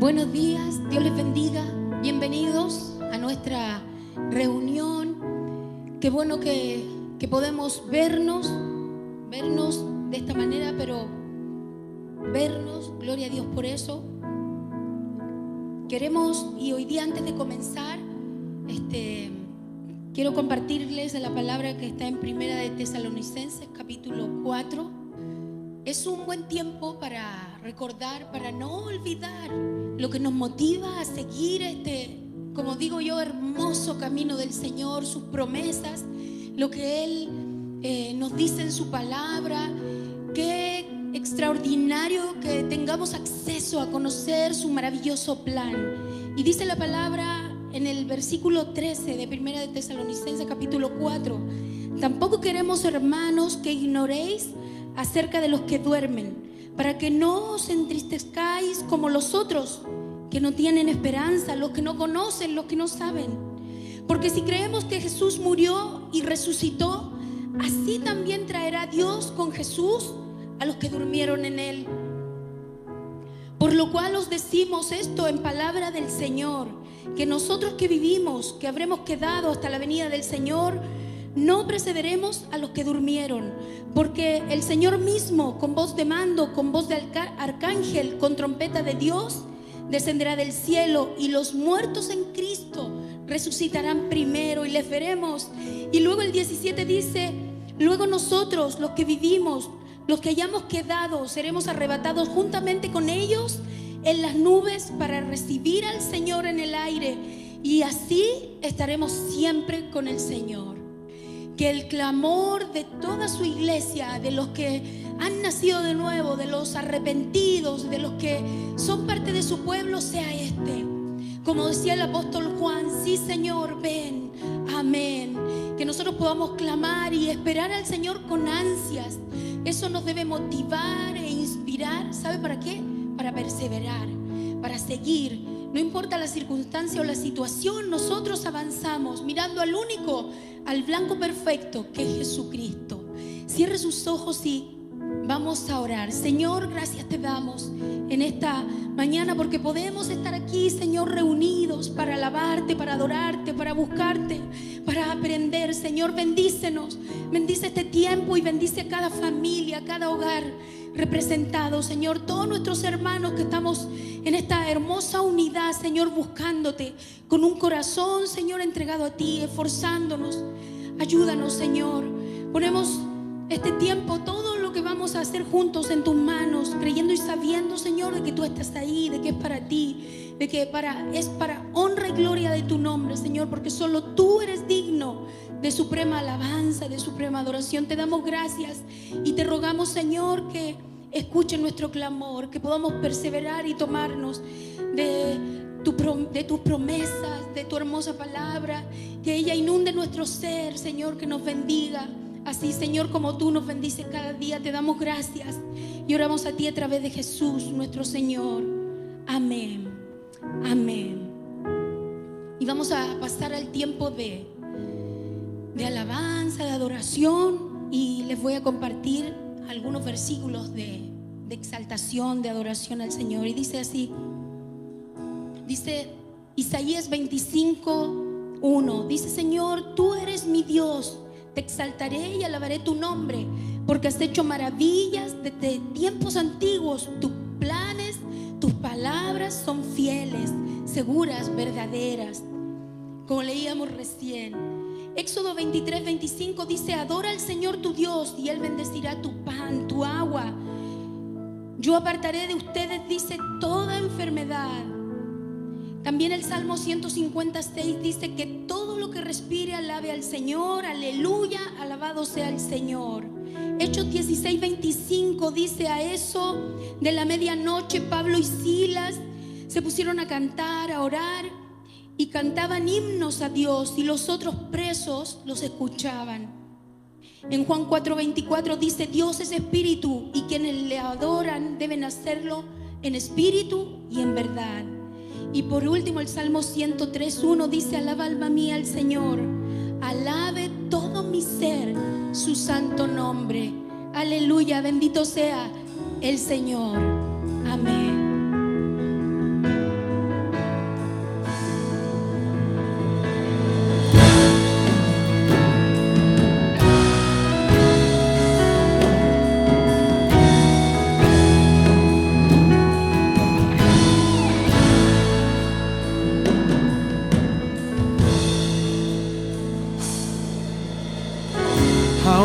Buenos días, Dios les bendiga. Bienvenidos a nuestra reunión. Qué bueno que podemos vernos de esta manera, pero vernos, gloria a Dios por eso. Queremos, y hoy día antes de comenzar, quiero compartirles de la palabra que está en Primera de Tesalonicenses, capítulo 4. Es un buen tiempo para recordar, para no olvidar lo que nos motiva a seguir como digo yo, hermoso camino del Señor, sus promesas, lo que Él nos dice en su palabra. Qué extraordinario que tengamos acceso a conocer su maravilloso plan. Y dice la palabra en el versículo 13 de Primera de Tesalonicenses capítulo 4: tampoco queremos, hermanos, que ignoréis acerca de los que duermen, para que no os entristezcáis como los otros, que no tienen esperanza, los que no conocen, los que no saben. Porque si creemos que Jesús murió y resucitó, así también traerá Dios con Jesús a los que durmieron en Él. Por lo cual os decimos esto en palabra del Señor, que nosotros que vivimos, que habremos quedado hasta la venida del Señor, no precederemos a los que durmieron. Porque el Señor mismo, con voz de mando, con voz de arcángel, con trompeta de Dios, descenderá del cielo, y los muertos en Cristo resucitarán primero, y les veremos. Y luego el 17 dice: luego nosotros, los que vivimos, los que hayamos quedado, seremos arrebatados juntamente con ellos en las nubes para recibir al Señor en el aire, y así estaremos siempre con el Señor. Que el clamor de toda su iglesia, de los que han nacido de nuevo, de los arrepentidos, de los que son parte de su pueblo, sea como decía el apóstol Juan: sí, Señor, ven, amén. Que nosotros podamos clamar y esperar al Señor con ansias. Eso nos debe motivar e inspirar. ¿Sabe para qué? Para perseverar, para seguir. No importa la circunstancia o la situación, nosotros avanzamos mirando al único, al blanco perfecto, que es Jesucristo. Cierre sus ojos y vamos a orar. Señor, gracias te damos en esta mañana porque podemos estar aquí, Señor, reunidos para alabarte, para adorarte, para buscarte, para aprender. Señor, bendícenos, bendice este tiempo y bendice a cada familia, a cada hogar representado. Señor, todos nuestros hermanos que estamos en esta hermosa unidad, Señor, buscándote con un corazón, Señor, entregado a ti, esforzándonos. Ayúdanos, Señor. Ponemos este tiempo, todo lo que vamos a hacer juntos en tus manos, creyendo y sabiendo, Señor, de que tú estás ahí, de que es para ti, de que es para honra y gloria de tu nombre, Señor, porque solo tú eres digno de suprema alabanza, de suprema adoración. Te damos gracias y te rogamos, Señor, que escuche nuestro clamor, que podamos perseverar y tomarnos de tus promesas, de tu hermosa palabra, que ella inunde nuestro ser, Señor, que nos bendiga. Así, Señor, como tú nos bendices cada día, te damos gracias y oramos a ti a través de Jesús, nuestro Señor. Amén, amén. Y vamos a pasar al tiempo de alabanza, de adoración, y les voy a compartir algunos versículos de exaltación, de adoración al Señor. Y dice así, dice Isaías 25:1, dice: Señor, tú eres mi Dios, te exaltaré y alabaré tu nombre, porque has hecho maravillas desde tiempos antiguos. Tus planes, tus palabras son fieles, seguras, verdaderas. Como leíamos recién, Éxodo 23:25 dice: adora al Señor tu Dios y Él bendecirá tu pan, tu agua. Yo apartaré de ustedes, dice, toda enfermedad. También el Salmo 156 dice que todo lo que respire alabe al Señor. Aleluya, alabado sea el Señor. Hechos 16:25 dice: a eso de la medianoche Pablo y Silas se pusieron a cantar, a orar, y cantaban himnos a Dios, y los otros presos los escuchaban. En Juan 4:24 dice: Dios es espíritu, y quienes le adoran deben hacerlo en espíritu y en verdad. Y por último el Salmo 103:1 dice: alaba alma mía al Señor, alabe todo mi ser su santo nombre. Aleluya, bendito sea el Señor. Amén.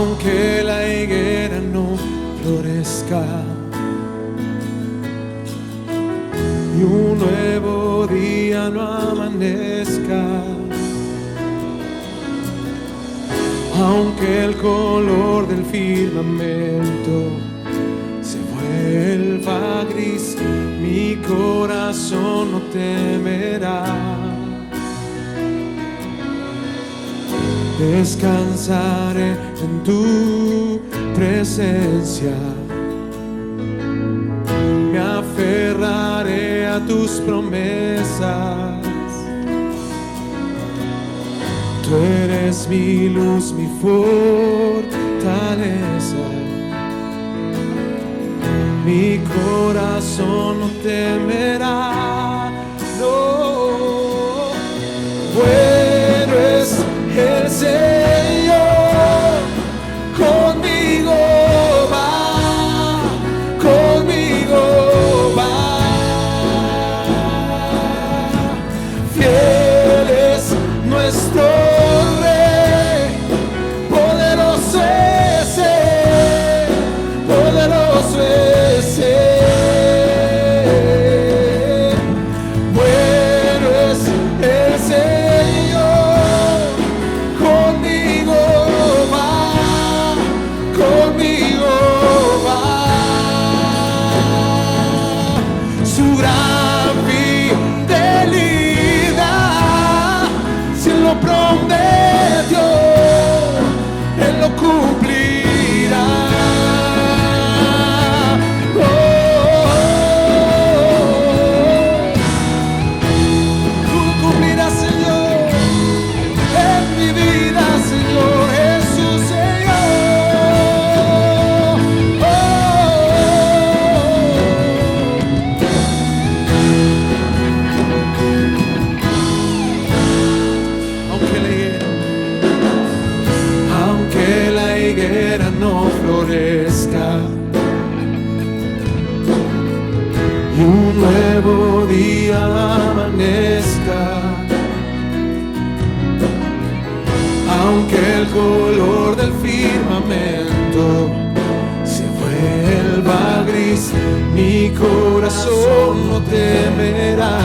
aunque la higuera no florezca y un nuevo día no amanezca, aunque el color del firmamento se vuelva gris, mi corazón no temerá. Descansaré en tu presencia, me aferraré a tus promesas. Tú eres mi luz, mi fortaleza. Mi corazón no temerá, no. Bueno es el Señor, conmigo va, conmigo va. Fiel es nuestro Rey, poderoso es Él, poderoso es Él. Bueno es el Señor, conmigo va, conmigo va. Su gran fidelidad, si Él lo prometió, Él lo cumplirá. Tú cumplirás, Señor, en mi vida, Señor Jesús, Señor. Aunque la higuera no florezca y un nuevo día amanezca, aunque el color del firmamento se vuelva gris, mi corazón no temerá.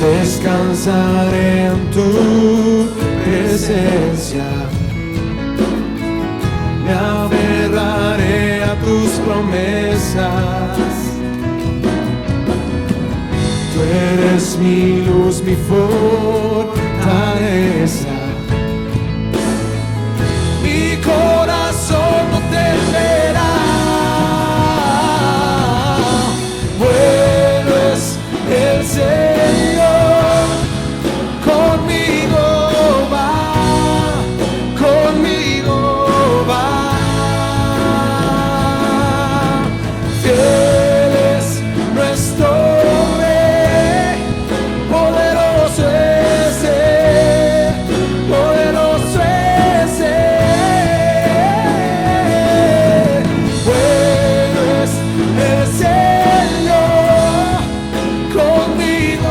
Descansaré en tu presencia, me aferraré a tus promesas. Tú eres mi luz, mi fortaleza. Mi corazón no temerá. Bueno es el Señor, conmigo va, conmigo va. Fiel es nuestro Rey, poderoso es Él, poderoso es Él. Bueno es el Señor, conmigo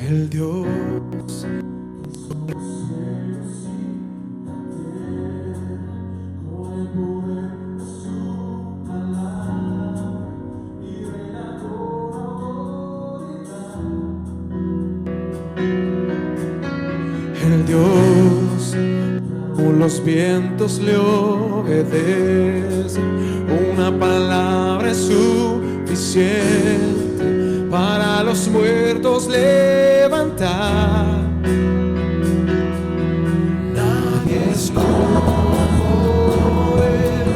el Dios. El Dios, con los vientos le obedece, una palabra es suficiente para los muertos levantar. Nadie es como Él,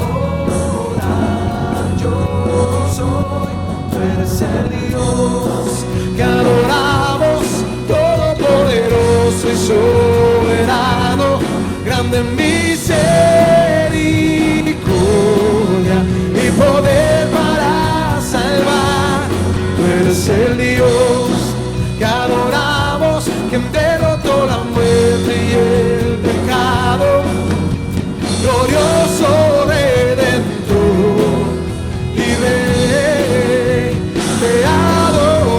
orar yo soy, tú eres el Dios que adoramos, todopoderoso y soberano, grande en misericordia y poder para salvar. Tú eres el Dios que adoramos, quien derrotó la muerte y el pecado, glorioso Redentor y Rey, te adoramos.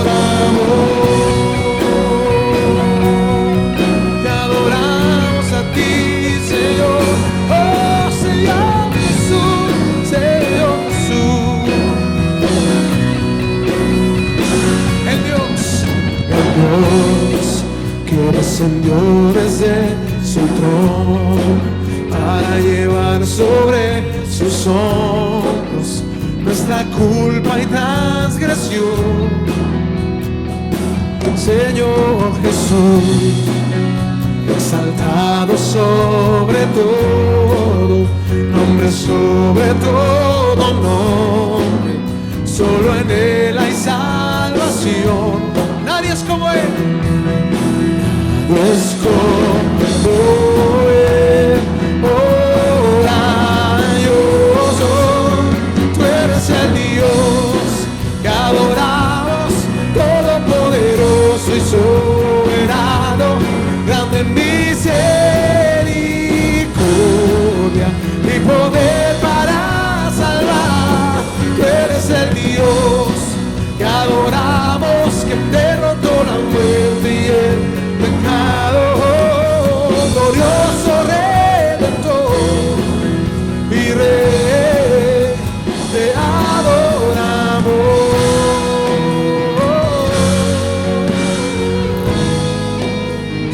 Que descendió desde su trono para llevar sobre sus hombros nuestra culpa y transgresión. Señor Jesús, exaltado sobre todo nombre, sobre todo nombre, solo en Él hay salvación. Nadie es como Él. Nadie es como Él. Maravilloso, tú eres el Dios que adoramos, todopoderoso y soberano, grande en misericordia y poder para salvar. Tú eres el Dios que adoramos, que derrotó la muerte y el pecado, glorioso Redentor y Rey, te adoramos.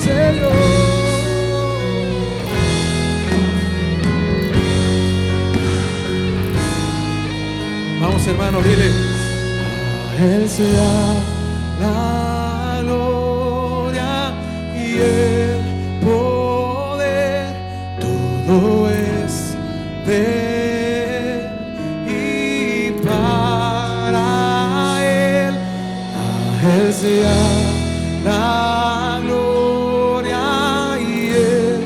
Señor, vamos hermano, dile: a Él sea la gloria y el poder, todo es de Él y para Él. A Él sea la gloria y el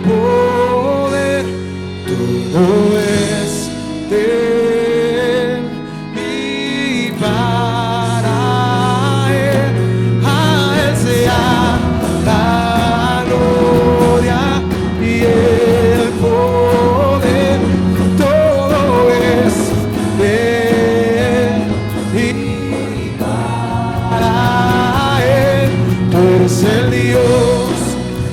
poder, todo es de Él y para Él. A Él sea la gloria y el poder, todo es de Él y para Él. Tú eres el Dios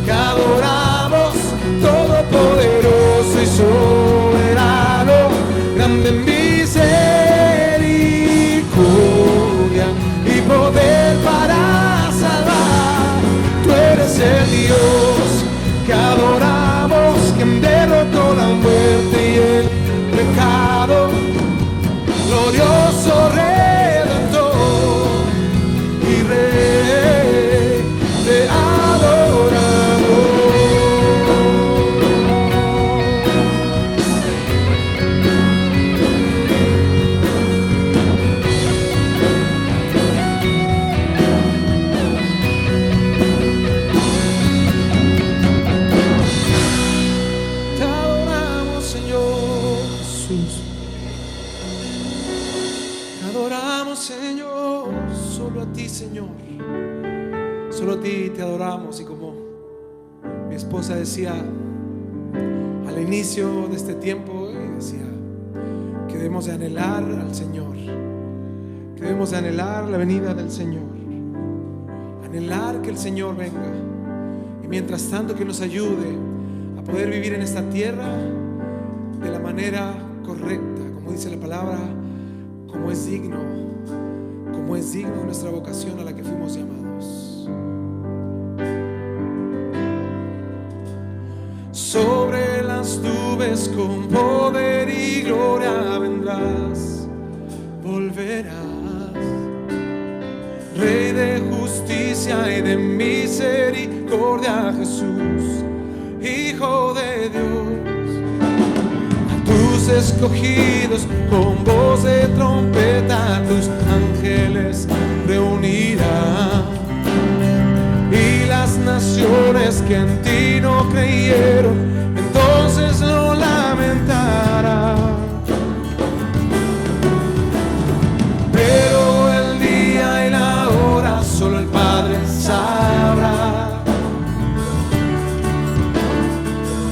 que adoramos, todopoderoso y soberano, grande en misericordia y poder para salvar. Tú eres el Dios que adoramos, quien derrotó la muerte y el pecado, glorioso Redentor y Rey, te adoramos. Te adoramos, Señor Jesús. Te adoramos, Señor. Solo a ti, Señor. Solo a ti te adoramos. Y como mi esposa decía al inicio de este tiempo, decía que debemos de anhelar al Señor, que debemos de anhelar la venida del Señor, anhelar que el Señor venga. Y mientras tanto que nos ayude a poder vivir en esta tierra de la manera correcta, como dice la palabra, como es digno de nuestra vocación a la que fuimos llamados. Sobre las nubes con poder y gloria vendrás, volverás, Rey de justicia y de misericordia, Jesús, Hijo de Dios. A tus escogidos con voz de trompeta, tus ángeles reunirán, y las naciones que en ti no creyeron, entonces lo lamentarán. Pero el día y la hora solo el Padre sabrá.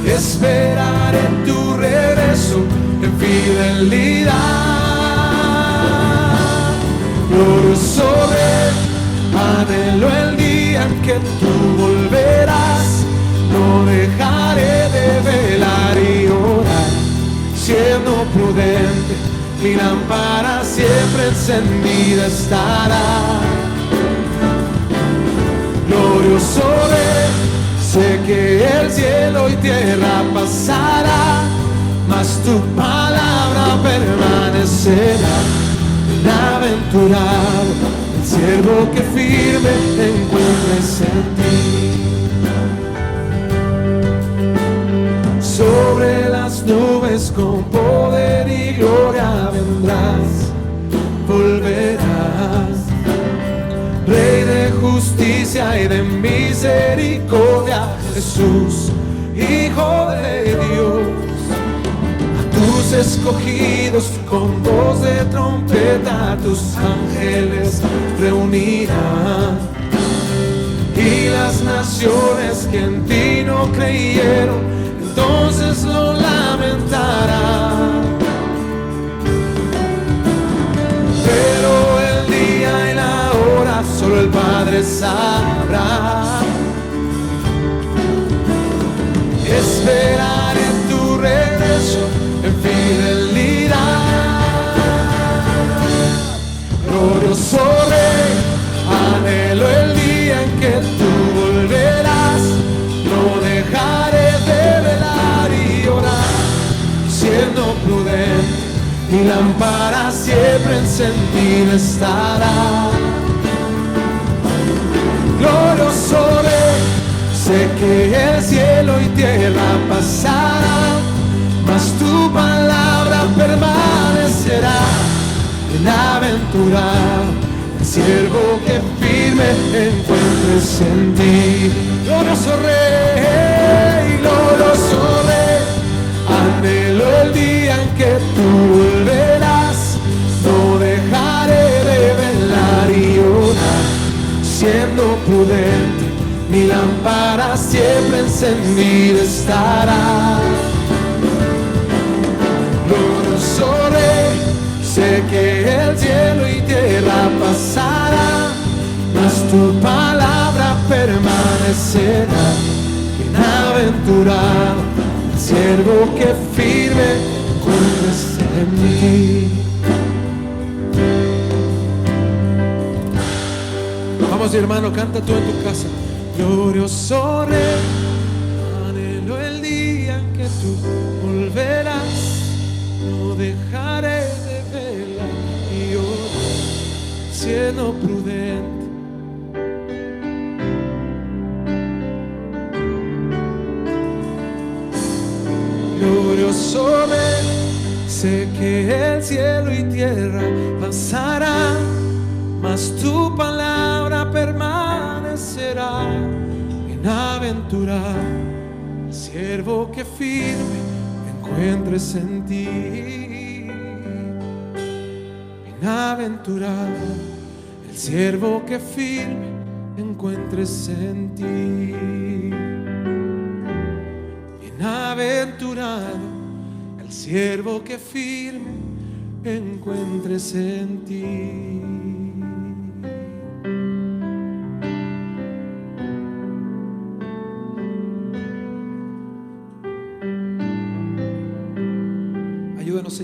Esperaré tu regreso en fidelidad. Glorioso Rey, anhelo el día en que tú volverás. No dejaré de velar y orar, siendo prudente, mi lámpara siempre encendida estará. Glorioso Rey, sé que el cielo y tierra pasará, mas tu palabra permanecerá. Bienaventurado el siervo que firme encuentres en ti. Sobre las nubes con poder y gloria vendrás, volverás, Rey de justicia y de misericordia, Jesús, Hijo de Dios. A tus escogidos con voz de trompeta, tus ángeles reunirán, y las naciones que en ti no creyeron, entonces lo lamentarán. Pero el día y la hora solo el Padre sabrá. Esperaré tu regreso en fidelidad. Glorioso Rey, anhelo el día en que tú volverás. No dejaré de velar y orar, siendo prudente, mi lámpara siempre encendida estará. Glorioso Rey, sé que el cielo y tierra pasarán, mas tu palabra permanecerá. Bienaventurado el siervo que firme encuentres en ti. Glorioso Rey, glorioso Rey, anhelo el día en que tú volverás. No dejaré de velar y orar, siendo prudente, mi lámpara siempre encendida estará. Glorioso Rey, sé que el cielo y tierra pasará, mas tu palabra permanecerá. Bienaventurado el siervo que firme encuentres en mí. Vamos, hermano, canta tú en tu casa. Glorioso Rey, anhelo el día en que tú volverás. No dejaré de velar y orar, siendo prudente. Glorioso Rey, sé que el cielo y tierra pasarán, mas tu palabra permanecerá. Bienaventurado el siervo que firme encuentres en ti. Bienaventurado el siervo que firme encuentres en ti. Bienaventurado el siervo que firme encuentres en ti.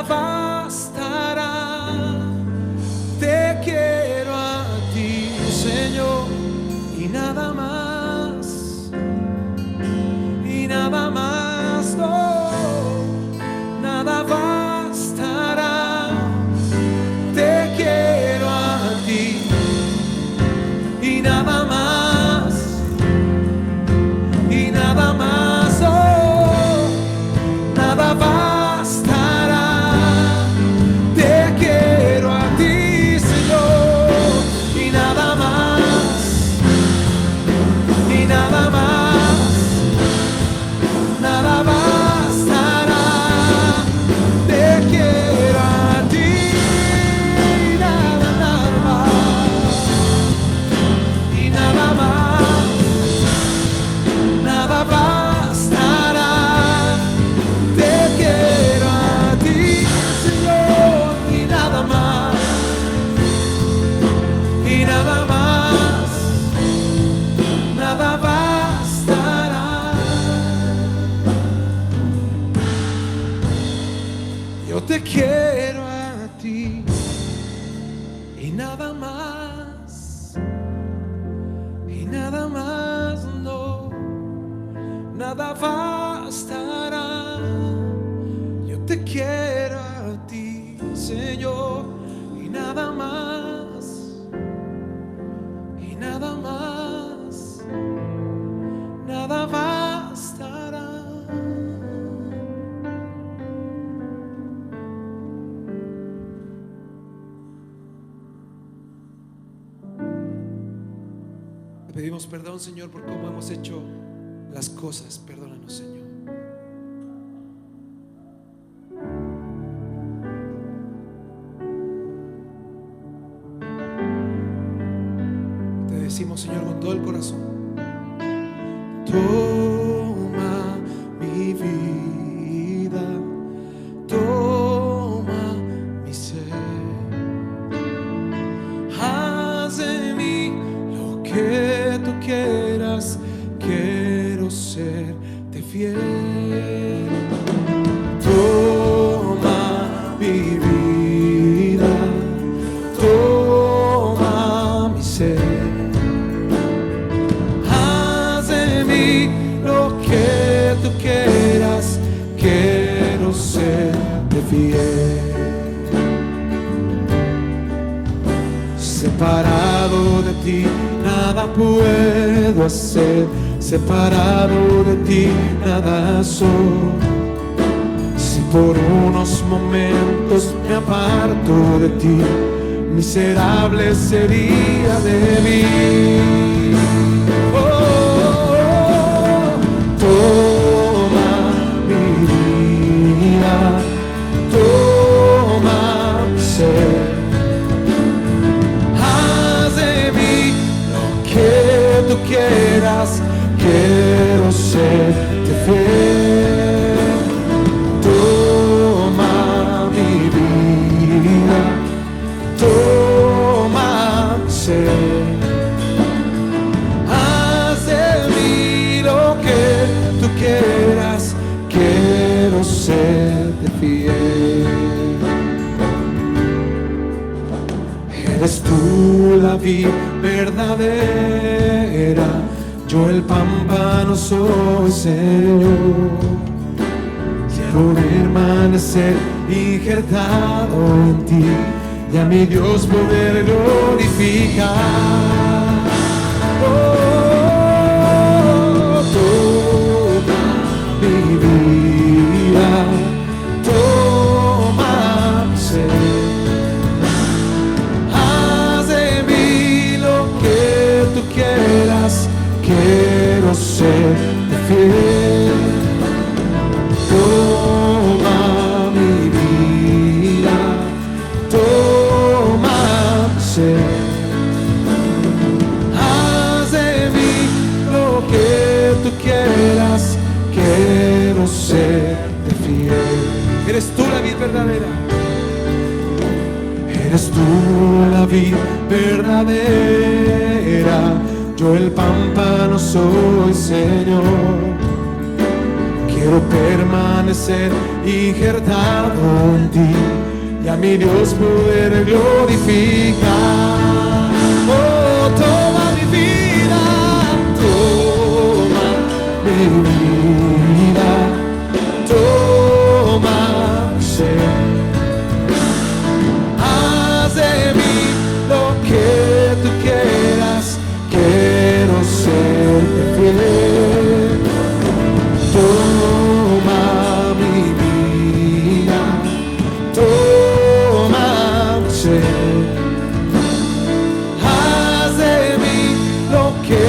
nada bastará. Te quiero a ti, Señor, y nada más, y nada más, no, nada bastará. Te quiero a ti y nada más, y nada más, oh, nada bastará. Te quiero a ti, Señor, y nada más, y nada más, nada bastará. Te quiero a ti, y nada, nada más, y nada más, nada bastará. Te quiero a ti, Señor, y nada más, y nada más, nada bastará. Yo te quiero a ti y nada más, y nada más, no, nada bastará. Yo te quiero a ti, Señor, y nada más, y nada más, nada bastará. Te pedimos perdón, Señor, por cómo hemos hecho las cosas. Perdónanos, Señor. Te decimos, Señor, con todo el corazón: toma mi vida, toma mi ser, haz de mí lo que tú quieras, quiero serte fiel. Toma mi vida, toma mi ser, haz de mí lo que tú quieras, quiero serte fiel. Separado de ti nada puedo hacer, separado de ti nada soy. Si por unos momentos me aparto de ti, miserable sería de mí. Oh, toma mi vida, toma mi ser, haz de mí lo que tú quieras, quiero serte fiel. Toma mi vida, toma mi ser, haz de mí lo que tú quieras, quiero serte fiel. Eres tú la vida verdadera, yo el pámpano soy, Señor. Quiero permanecer injertado en ti y a mi Dios poder glorificar. Oh, toma mi vida, toma mi ser, haz de mí lo que tú quieras, quiero serte fiel. Toma mi vida, toma mi ser, haz de mí lo que tú quieras, quiero serte fiel. Eres tú la vid verdadera, eres tú la vid verdadera, yo el pámpano soy, Señor. quiero permanecer injertado en ti y a mi Dios poder glorificar. Oh, toma mi vida, toma mi vida, toma mi ser. Haz de mí lo que tú quieras, quiero serte fiel. Toma mi vida, toma mi ser. Haz de mí lo que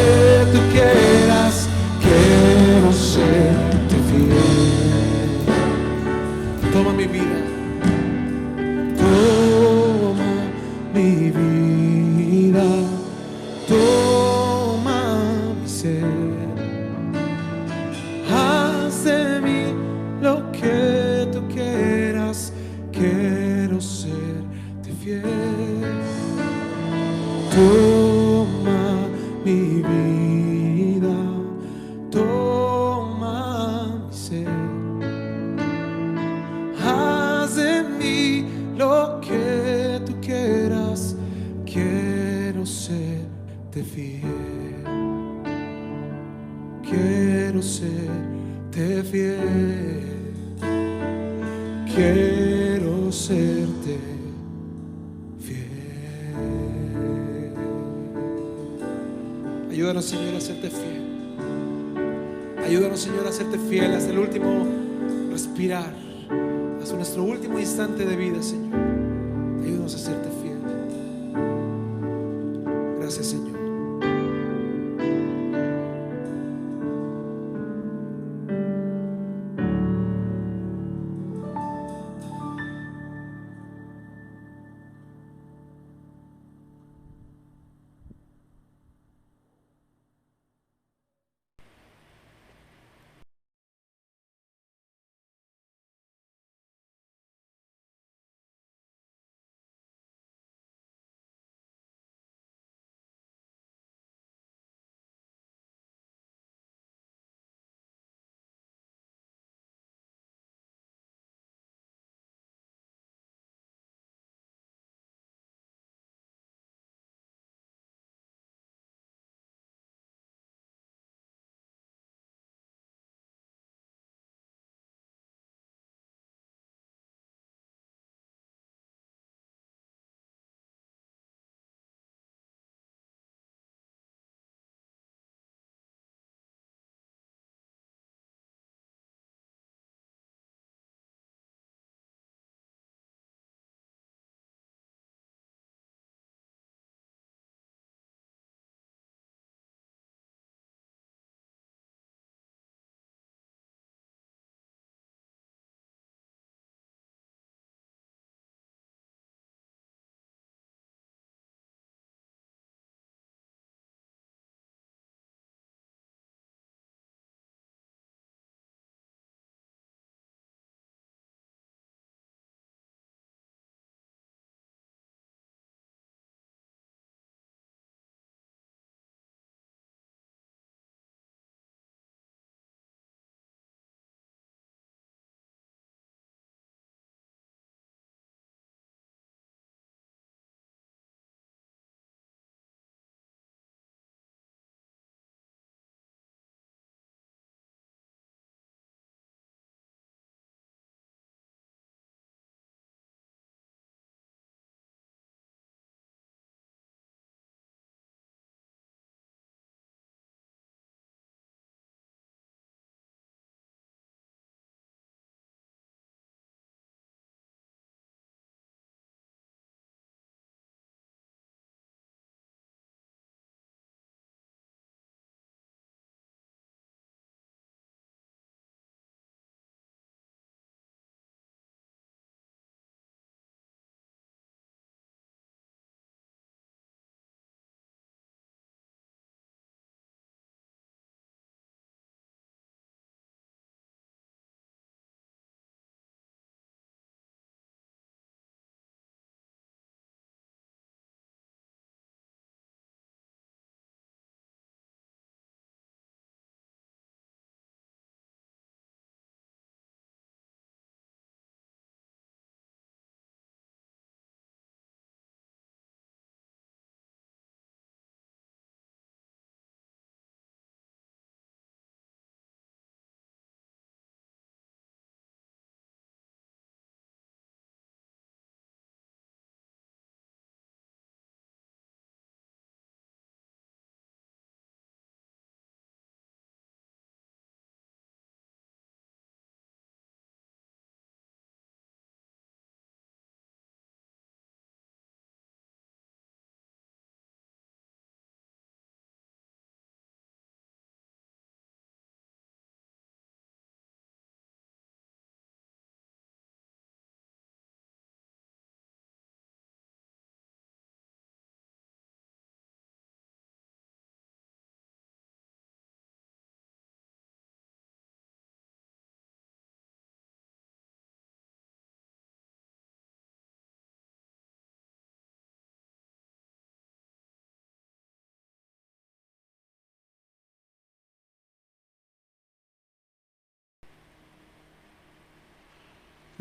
tú quieras, quiero serte fiel. Toma mi vida, toma mi vida, toma mi ser. Haz de mí lo que tú quieras, quiero serte fiel. Toma mi vida, toma mi ser. Haz de mí lo que tú quieras, quiero serte fiel. Quiero serte fiel, quiero serte fiel. Ayúdanos, Señor, a serte fiel. Ayúdanos, Señor, a serte fiel hasta el último respirar, hasta nuestro último instante de vida, Señor. Ayúdanos a serte fiel. Gracias, Señor.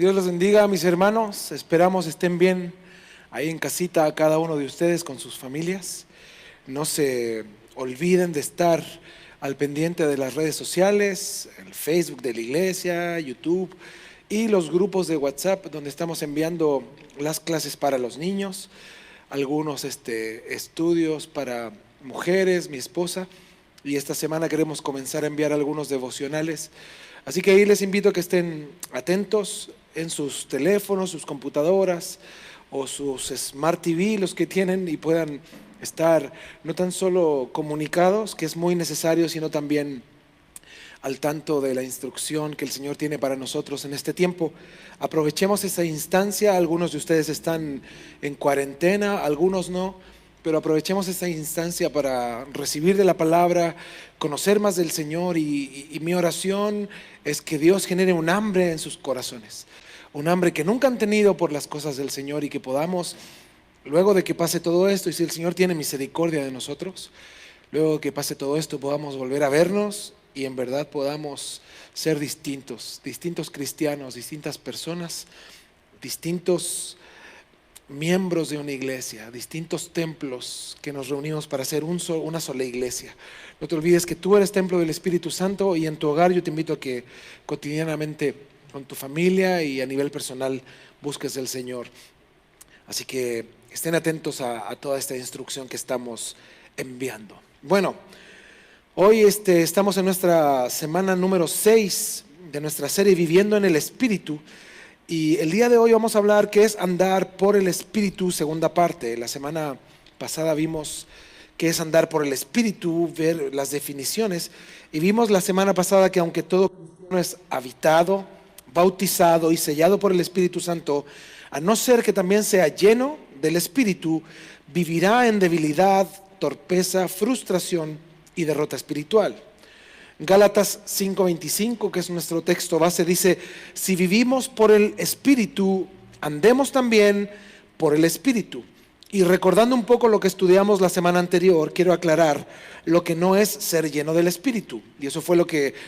Dios los bendiga, mis hermanos. Esperamos estén bien ahí en casita cada uno de ustedes con sus familias. No se olviden de estar al pendiente de las redes sociales, el Facebook de la iglesia, YouTube y los grupos de WhatsApp donde estamos enviando las clases para los niños, algunos estudios para mujeres, mi esposa, y esta semana queremos comenzar a enviar algunos devocionales. Así que ahí les invito a que estén atentos en sus teléfonos, sus computadoras o sus Smart TV, los que tienen, y puedan estar no tan solo comunicados, que es muy necesario, sino también al tanto de la instrucción que el Señor tiene para nosotros en este tiempo. Aprovechemos esa instancia. Algunos de ustedes están en cuarentena, algunos no, pero aprovechemos esta instancia para recibir de la palabra, conocer más del Señor, y mi oración es que Dios genere un hambre en sus corazones, un hambre que nunca han tenido por las cosas del Señor, y que podamos, luego de que pase todo esto, y si el Señor tiene misericordia de nosotros, luego de que pase todo esto, podamos volver a vernos y en verdad podamos ser distintos cristianos, distintas personas, distintos miembros de una iglesia, distintos templos que nos reunimos para hacer una sola iglesia. No te olvides que tú eres templo del Espíritu Santo, y en tu hogar yo te invito a que cotidianamente con tu familia y a nivel personal busques del Señor. Así que estén atentos a toda esta instrucción que estamos enviando. Bueno, hoy estamos en nuestra semana número 6 de nuestra serie Viviendo en el Espíritu. Y el día de hoy vamos a hablar qué es andar por el Espíritu, segunda parte. La semana pasada vimos qué es andar por el Espíritu, ver las definiciones. Y vimos la semana pasada que aunque todo cristiano es habitado, bautizado y sellado por el Espíritu Santo, a no ser que también sea lleno del Espíritu, vivirá en debilidad, torpeza, frustración y derrota espiritual. Gálatas 5:25, que es nuestro texto base, dice: si vivimos por el Espíritu, andemos también por el Espíritu. Y recordando un poco lo que estudiamos la semana anterior, quiero aclarar lo que no es ser lleno del Espíritu. Y eso fue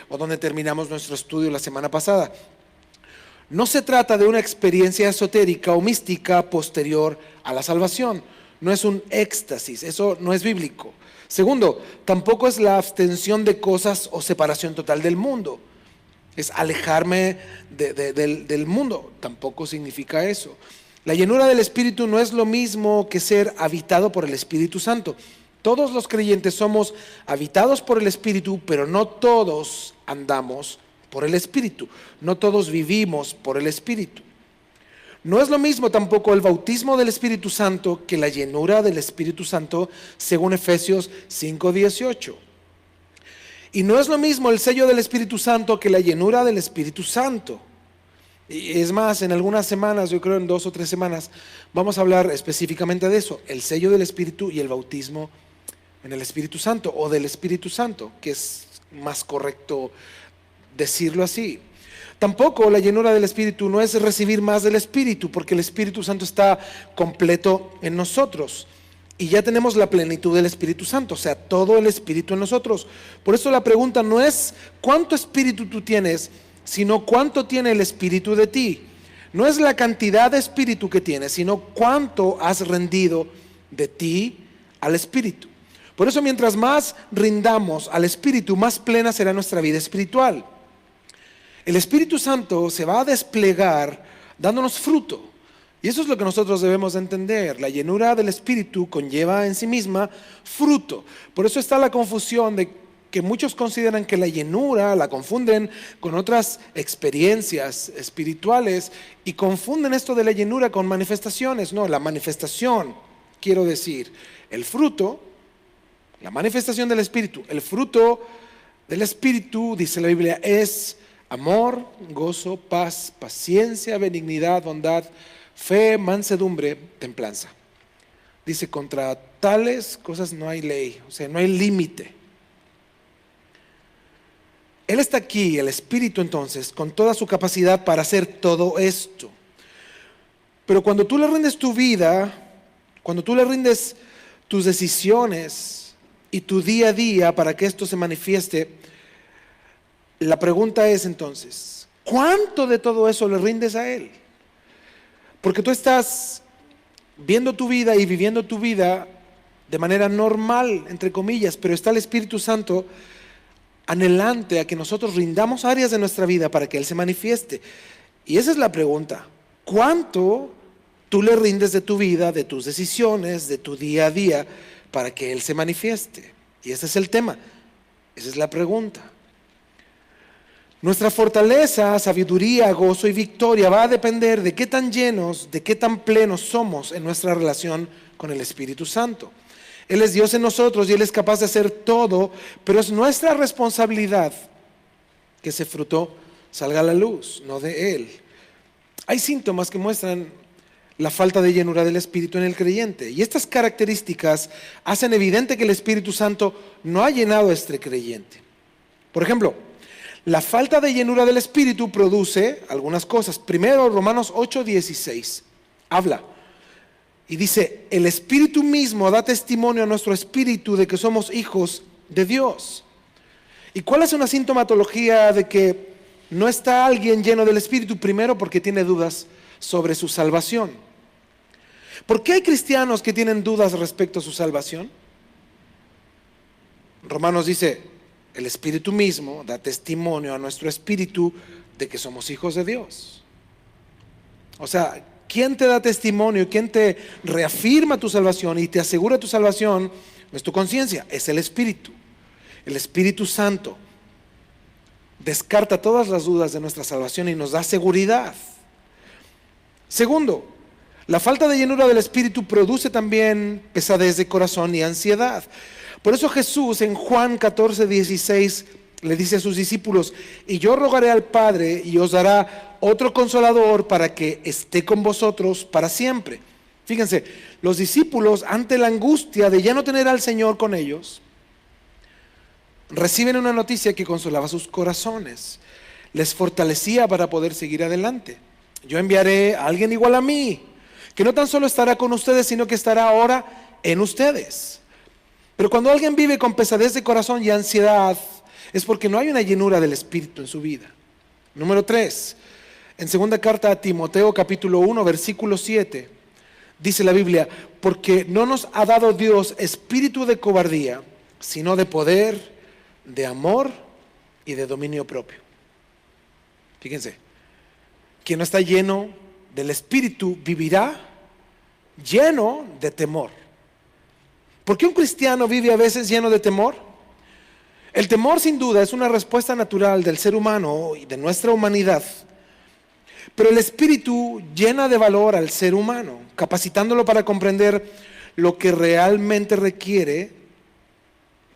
donde terminamos nuestro estudio la semana pasada. No se trata de una experiencia esotérica o mística posterior a la salvación. No es un éxtasis, eso no es bíblico. Segundo, tampoco es la abstención de cosas o separación total del mundo. Es alejarme del mundo, tampoco significa eso. La llenura del Espíritu no es lo mismo que ser habitado por el Espíritu Santo. Todos los creyentes somos habitados por el Espíritu, pero no todos andamos por el Espíritu. No todos vivimos por el Espíritu. No es lo mismo tampoco el bautismo del Espíritu Santo que la llenura del Espíritu Santo, según Efesios 5:18. Y no es lo mismo el sello del Espíritu Santo que la llenura del Espíritu Santo. Y es más, en algunas semanas, yo creo en 2 o 3 semanas, vamos a hablar específicamente de eso, el sello del Espíritu y el bautismo en el Espíritu Santo, o del Espíritu Santo, que es más correcto decirlo así. Tampoco la llenura del Espíritu no es recibir más del Espíritu, porque el Espíritu Santo está completo en nosotros y ya tenemos la plenitud del Espíritu Santo, o sea, todo el Espíritu en nosotros. Por eso la pregunta no es cuánto Espíritu tú tienes, sino cuánto tiene el Espíritu de ti. No es la cantidad de Espíritu que tienes, sino cuánto has rendido de ti al Espíritu. Por eso mientras más rindamos al Espíritu, más plena será nuestra vida espiritual. El Espíritu Santo se va a desplegar dándonos fruto. Y eso es lo que nosotros debemos de entender. La llenura del Espíritu conlleva en sí misma fruto. Por eso está la confusión de que muchos consideran que la llenura la confunden con otras experiencias espirituales y confunden esto de la llenura con manifestaciones. No, la manifestación, quiero decir, el fruto, la manifestación del Espíritu, el fruto del Espíritu, dice la Biblia, es amor, gozo, paz, paciencia, benignidad, bondad, fe, mansedumbre, templanza. Dice, contra tales cosas no hay ley, o sea, no hay límite. Él está aquí, el Espíritu entonces, con toda su capacidad para hacer todo esto. Pero cuando tú le rindes tu vida, cuando tú le rindes tus decisiones y tu día a día para que esto se manifieste, la pregunta es entonces, ¿Cuánto de todo eso le rindes a Él? Porque tú estás viendo tu vida y viviendo tu vida de manera normal, entre comillas, pero está el Espíritu Santo anhelante a que nosotros rindamos áreas de nuestra vida para que Él se manifieste. Y esa es la pregunta: ¿cuánto tú le rindes de tu vida, de tus decisiones, de tu día a día, para que Él se manifieste? Y ese es el tema, esa es la pregunta. Nuestra fortaleza, sabiduría, gozo y victoria va a depender de qué tan llenos, de qué tan plenos somos en nuestra relación con el Espíritu Santo. Él es Dios en nosotros y Él es capaz de hacer todo, pero es nuestra responsabilidad que ese fruto salga a la luz, no de Él. Hay síntomas que muestran la falta de llenura del Espíritu en el creyente, y estas características hacen evidente que el Espíritu Santo no ha llenado a este creyente. Por ejemplo, la falta de llenura del Espíritu produce algunas cosas. Primero, Romanos 8:16 habla y dice: el Espíritu mismo da testimonio a nuestro espíritu de que somos hijos de Dios. ¿Y cuál es una sintomatología de que no está alguien lleno del Espíritu? Primero, porque tiene dudas sobre su salvación. ¿Por qué hay cristianos que tienen dudas respecto a su salvación? Romanos dice: el Espíritu mismo da testimonio a nuestro espíritu de que somos hijos de Dios. O sea, ¿quién te da testimonio? ¿Quién te reafirma tu salvación y te asegura tu salvación? No es tu conciencia, es el Espíritu. El Espíritu Santo descarta todas las dudas de nuestra salvación y nos da seguridad. Segundo, la falta de llenura del Espíritu produce también pesadez de corazón y ansiedad. Por eso Jesús en Juan 14:16 le dice a sus discípulos: y yo rogaré al Padre y os dará otro consolador para que esté con vosotros para siempre. Fíjense, los discípulos, ante la angustia de ya no tener al Señor con ellos, reciben una noticia que consolaba sus corazones, les fortalecía para poder seguir adelante. Yo enviaré a alguien igual a mí, que no tan solo estará con ustedes, sino que estará ahora en ustedes. Pero cuando alguien vive con pesadez de corazón y ansiedad, es porque no hay una llenura del Espíritu en su vida. Número 3, en segunda carta a Timoteo capítulo 1 versículo 7, dice la Biblia: porque no nos ha dado Dios espíritu de cobardía, sino de poder, de amor y de dominio propio. Fíjense, quien no está lleno del Espíritu vivirá lleno de temor. ¿Por qué un cristiano vive a veces lleno de temor? El temor, sin duda, es una respuesta natural del ser humano y de nuestra humanidad. Pero el Espíritu llena de valor al ser humano, capacitándolo para comprender lo que realmente requiere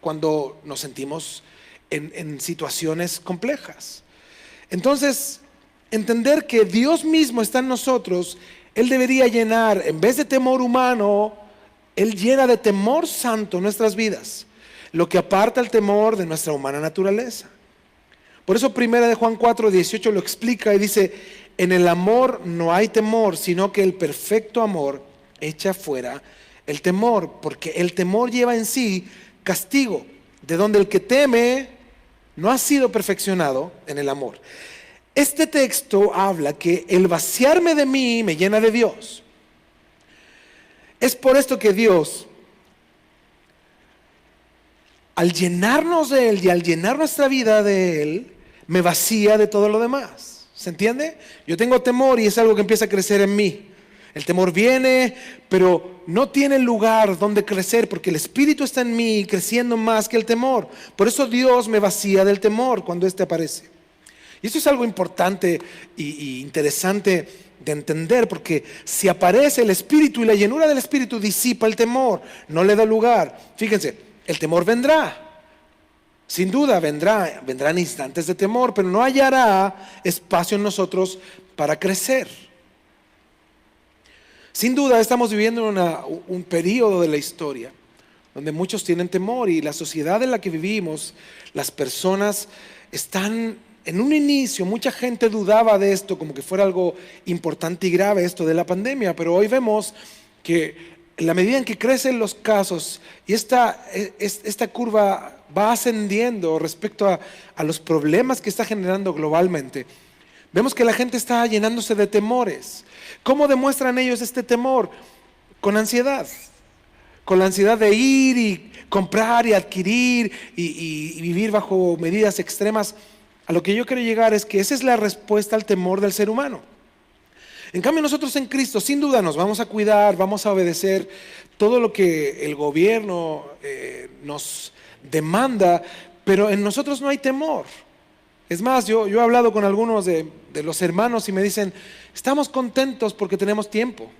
cuando nos sentimos en situaciones complejas. Entonces, entender que Dios mismo está en nosotros, Él debería llenar, en vez de temor humano, Él llena de temor santo nuestras vidas, lo que aparta el temor de nuestra humana naturaleza. Por eso 1 Juan 4:18 lo explica y dice: en el amor no hay temor, sino que el perfecto amor echa fuera el temor, porque el temor lleva en sí castigo, de donde el que teme no ha sido perfeccionado en el amor. Este texto habla que el vaciarme de mí me llena de Dios. Es por esto que Dios, al llenarnos de Él y al llenar nuestra vida de Él, me vacía de todo lo demás. ¿Se entiende? Yo tengo temor y es algo que empieza a crecer en mí. El temor viene, pero no tiene lugar donde crecer, porque el Espíritu está en mí creciendo más que el temor. Por eso Dios me vacía del temor cuando éste aparece. Y eso es algo importante y interesante de entender, porque si aparece el Espíritu y la llenura del Espíritu disipa el temor, no le da lugar. Fíjense, el temor vendrá. Sin duda vendrán instantes de temor, pero no hallará espacio en nosotros para crecer. Sin duda estamos viviendo un periodo de la historia donde muchos tienen temor, y la sociedad en la que vivimos, las personas están en un inicio, mucha gente dudaba de esto como que fuera algo importante y grave, esto de la pandemia, pero hoy vemos que en la medida en que crecen los casos y esta curva va ascendiendo respecto a los problemas que está generando globalmente, Vemos que la gente está llenándose de temores. ¿Cómo demuestran ellos este temor? Con ansiedad. Con la ansiedad de ir y comprar y adquirir y vivir bajo medidas extremas. A lo que yo quiero llegar es que esa es la respuesta al temor del ser humano. En cambio, nosotros en Cristo, sin duda, nos vamos a cuidar, vamos a obedecer todo lo que el gobierno nos demanda, pero en nosotros no hay temor. Es más, yo he hablado con algunos de los hermanos y me dicen, estamos contentos porque tenemos tiempo.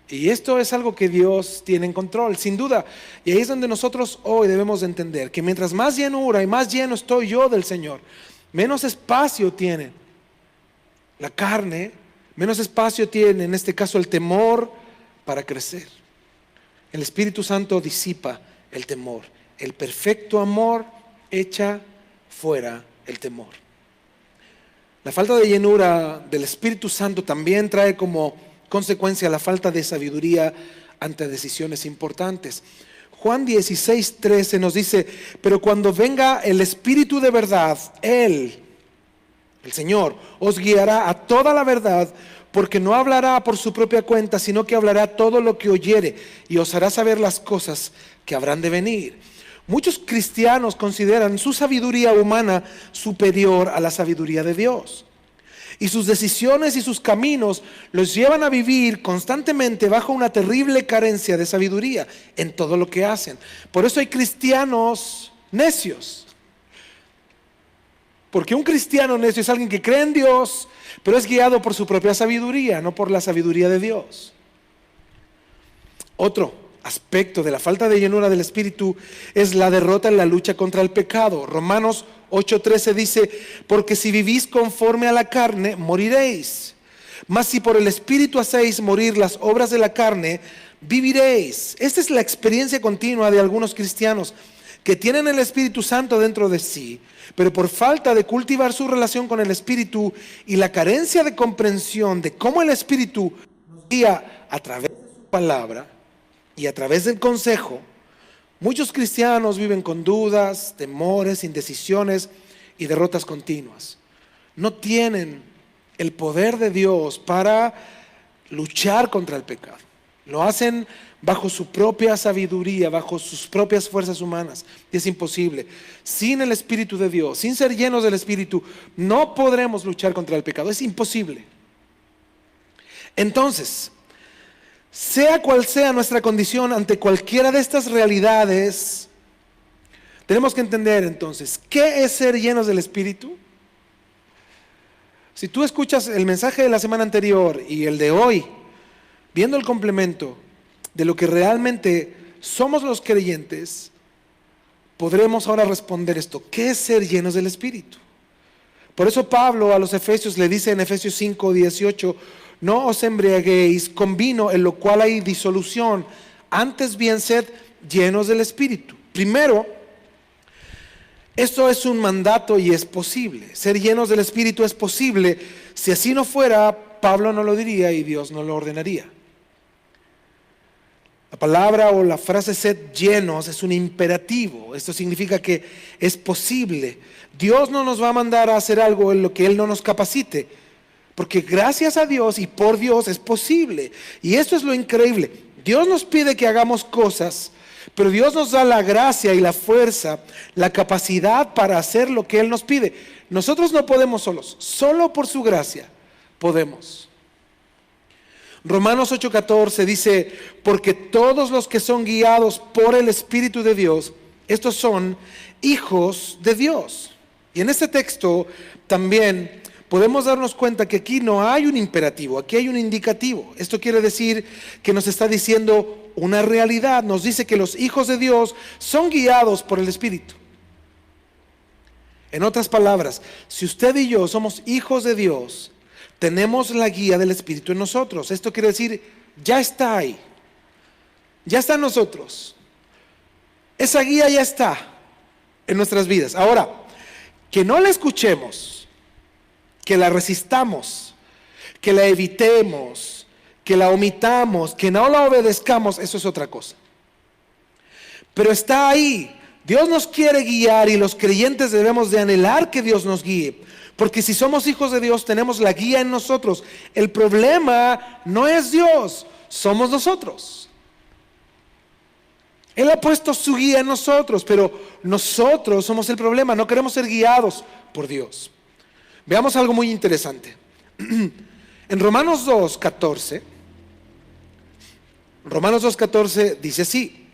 Y esto es algo que Dios tiene en control, sin duda. Y ahí es donde nosotros hoy debemos de entender que mientras más llenura y más lleno estoy yo del Señor, menos espacio tiene la carne, menos espacio tiene, en este caso, el temor para crecer. El Espíritu Santo disipa el temor. El perfecto amor echa fuera el temor. La falta de llenura del Espíritu Santo también trae como consecuencia la falta de sabiduría ante decisiones importantes. Juan 16:13 nos dice, pero cuando venga el Espíritu de verdad, Él, el Señor, os guiará a toda la verdad, porque no hablará por su propia cuenta, sino que hablará todo lo que oyere y os hará saber las cosas que habrán de venir. Muchos cristianos consideran su sabiduría humana superior a la sabiduría de Dios. Y sus decisiones y sus caminos los llevan a vivir constantemente bajo una terrible carencia de sabiduría en todo lo que hacen. Por eso hay cristianos necios. Porque un cristiano necio es alguien que cree en Dios, pero es guiado por su propia sabiduría, no por la sabiduría de Dios. Otro aspecto de la falta de llenura del Espíritu es la derrota en la lucha contra el pecado. Romanos 8:13 dice, porque si vivís conforme a la carne, moriréis. Mas si por el Espíritu hacéis morir las obras de la carne, viviréis. Esta es la experiencia continua de algunos cristianos que tienen el Espíritu Santo dentro de sí, pero por falta de cultivar su relación con el Espíritu y la carencia de comprensión de cómo el Espíritu nos guía a través de su palabra y a través del consejo, muchos cristianos viven con dudas, temores, indecisiones y derrotas continuas. No tienen el poder de Dios para luchar contra el pecado. Lo hacen bajo su propia sabiduría, bajo sus propias fuerzas humanas. Y es imposible. Sin el Espíritu de Dios, sin ser llenos del Espíritu, no podremos luchar contra el pecado. Es imposible. Entonces, sea cual sea nuestra condición ante cualquiera de estas realidades, tenemos que entender entonces, ¿qué es ser llenos del Espíritu? Si tú escuchas el mensaje de la semana anterior y el de hoy, viendo el complemento de lo que realmente somos los creyentes, podremos ahora responder esto. ¿Qué es ser llenos del Espíritu? Por eso Pablo a los Efesios le dice en Efesios 5:18, no os embriaguéis con vino en lo cual hay disolución, antes bien sed llenos del Espíritu. Primero, esto es un mandato y es posible. Ser llenos del Espíritu es posible. Si así no fuera, Pablo no lo diría y Dios no lo ordenaría. La palabra o la frase sed llenos es un imperativo. Esto significa que es posible. Dios no nos va a mandar a hacer algo en lo que Él no nos capacite, porque gracias a Dios y por Dios es posible. Y esto es lo increíble. Dios nos pide que hagamos cosas, pero Dios nos da la gracia y la fuerza, la capacidad para hacer lo que Él nos pide. Nosotros no podemos solos, solo por su gracia podemos. Romanos 8:14 dice, porque todos los que son guiados por el Espíritu de Dios, estos son hijos de Dios. Y en este texto también podemos darnos cuenta que aquí no hay un imperativo, aquí hay un indicativo. Esto quiere decir que nos está diciendo una realidad. Nos dice que los hijos de Dios son guiados por el Espíritu. En otras palabras, si usted y yo somos hijos de Dios, tenemos la guía del Espíritu en nosotros. Esto quiere decir, ya está ahí, ya está en nosotros. Esa guía ya está en nuestras vidas. Ahora, que no la escuchemos, que la resistamos, que la evitemos, que la omitamos, que no la obedezcamos, eso es otra cosa. Pero está ahí. Dios nos quiere guiar y los creyentes debemos de anhelar que Dios nos guíe, Porque si somos hijos de Dios, tenemos la guía en nosotros. El problema no es Dios, somos nosotros. Él ha puesto su guía en nosotros, pero nosotros somos el problema. No queremos ser guiados por Dios. Veamos algo muy interesante. En Romanos 2:14 dice así: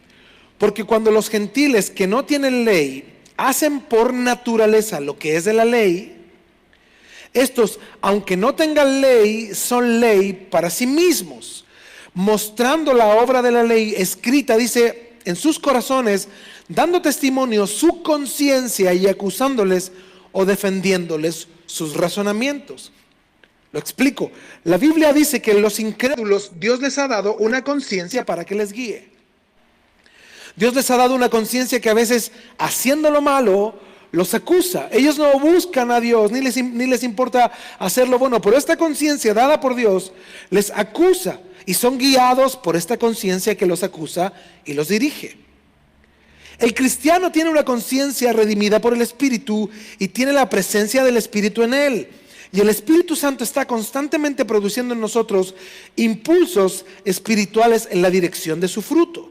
porque cuando los gentiles que no tienen ley hacen por naturaleza lo que es de la ley, estos, aunque no tengan ley, son ley para sí mismos, mostrando la obra de la ley escrita, dice, en sus corazones, dando testimonio su conciencia y acusándoles o defendiéndoles sus razonamientos. Lo explico. La Biblia dice que los incrédulos, Dios les ha dado una conciencia para que les guíe. Dios les ha dado una conciencia que a veces, haciendo lo malo, los acusa. Ellos no buscan a Dios, ni les importa hacer lo bueno, pero esta conciencia dada por Dios les acusa y son guiados por esta conciencia que los acusa y los dirige. El cristiano tiene una conciencia redimida por el Espíritu y tiene la presencia del Espíritu en él. Y el Espíritu Santo está constantemente produciendo en nosotros impulsos espirituales en la dirección de su fruto.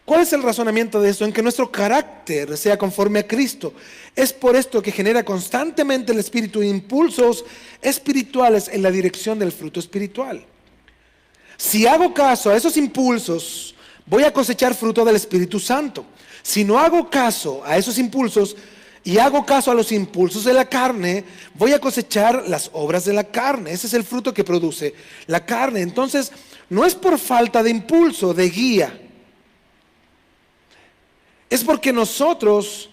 ¿Cuál es el razonamiento de esto? En que nuestro carácter sea conforme a Cristo. Es por esto que genera constantemente el Espíritu impulsos espirituales en la dirección del fruto espiritual. Si hago caso a esos impulsos, voy a cosechar fruto del Espíritu Santo. Si no hago caso a esos impulsos y hago caso a los impulsos de la carne, voy a cosechar las obras de la carne. Ese es el fruto que produce la carne. Entonces, no es por falta de impulso, de guía. Es porque nosotros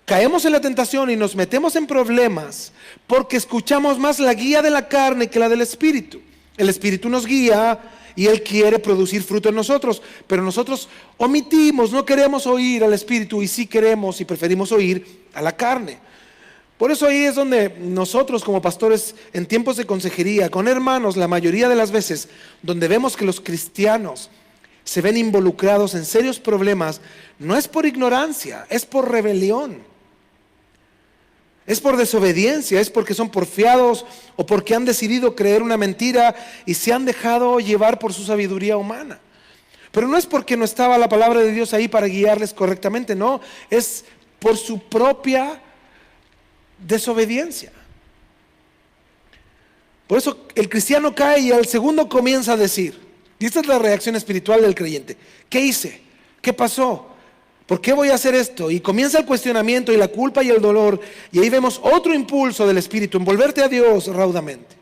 caemos en la tentación y nos metemos en problemas porque escuchamos más la guía de la carne que la del Espíritu. El Espíritu nos guía y Él quiere producir fruto en nosotros, pero nosotros omitimos, no queremos oír al Espíritu y sí queremos y preferimos oír a la carne. Por eso ahí es donde nosotros como pastores en tiempos de consejería, con hermanos, la mayoría de las veces, donde vemos que los cristianos se ven involucrados en serios problemas, no es por ignorancia, es por rebelión, es por desobediencia, es porque son porfiados o porque han decidido creer una mentira y se han dejado llevar por su sabiduría humana. Pero no es porque no estaba la palabra de Dios ahí para guiarles correctamente, no, es por su propia desobediencia. Por eso el cristiano cae y al segundo comienza a decir, y esta es la reacción espiritual del creyente: ¿qué hice? ¿Qué pasó? ¿Por qué voy a hacer esto? Y comienza el cuestionamiento y la culpa y el dolor. Y ahí vemos otro impulso del Espíritu, envolverte a Dios raudamente.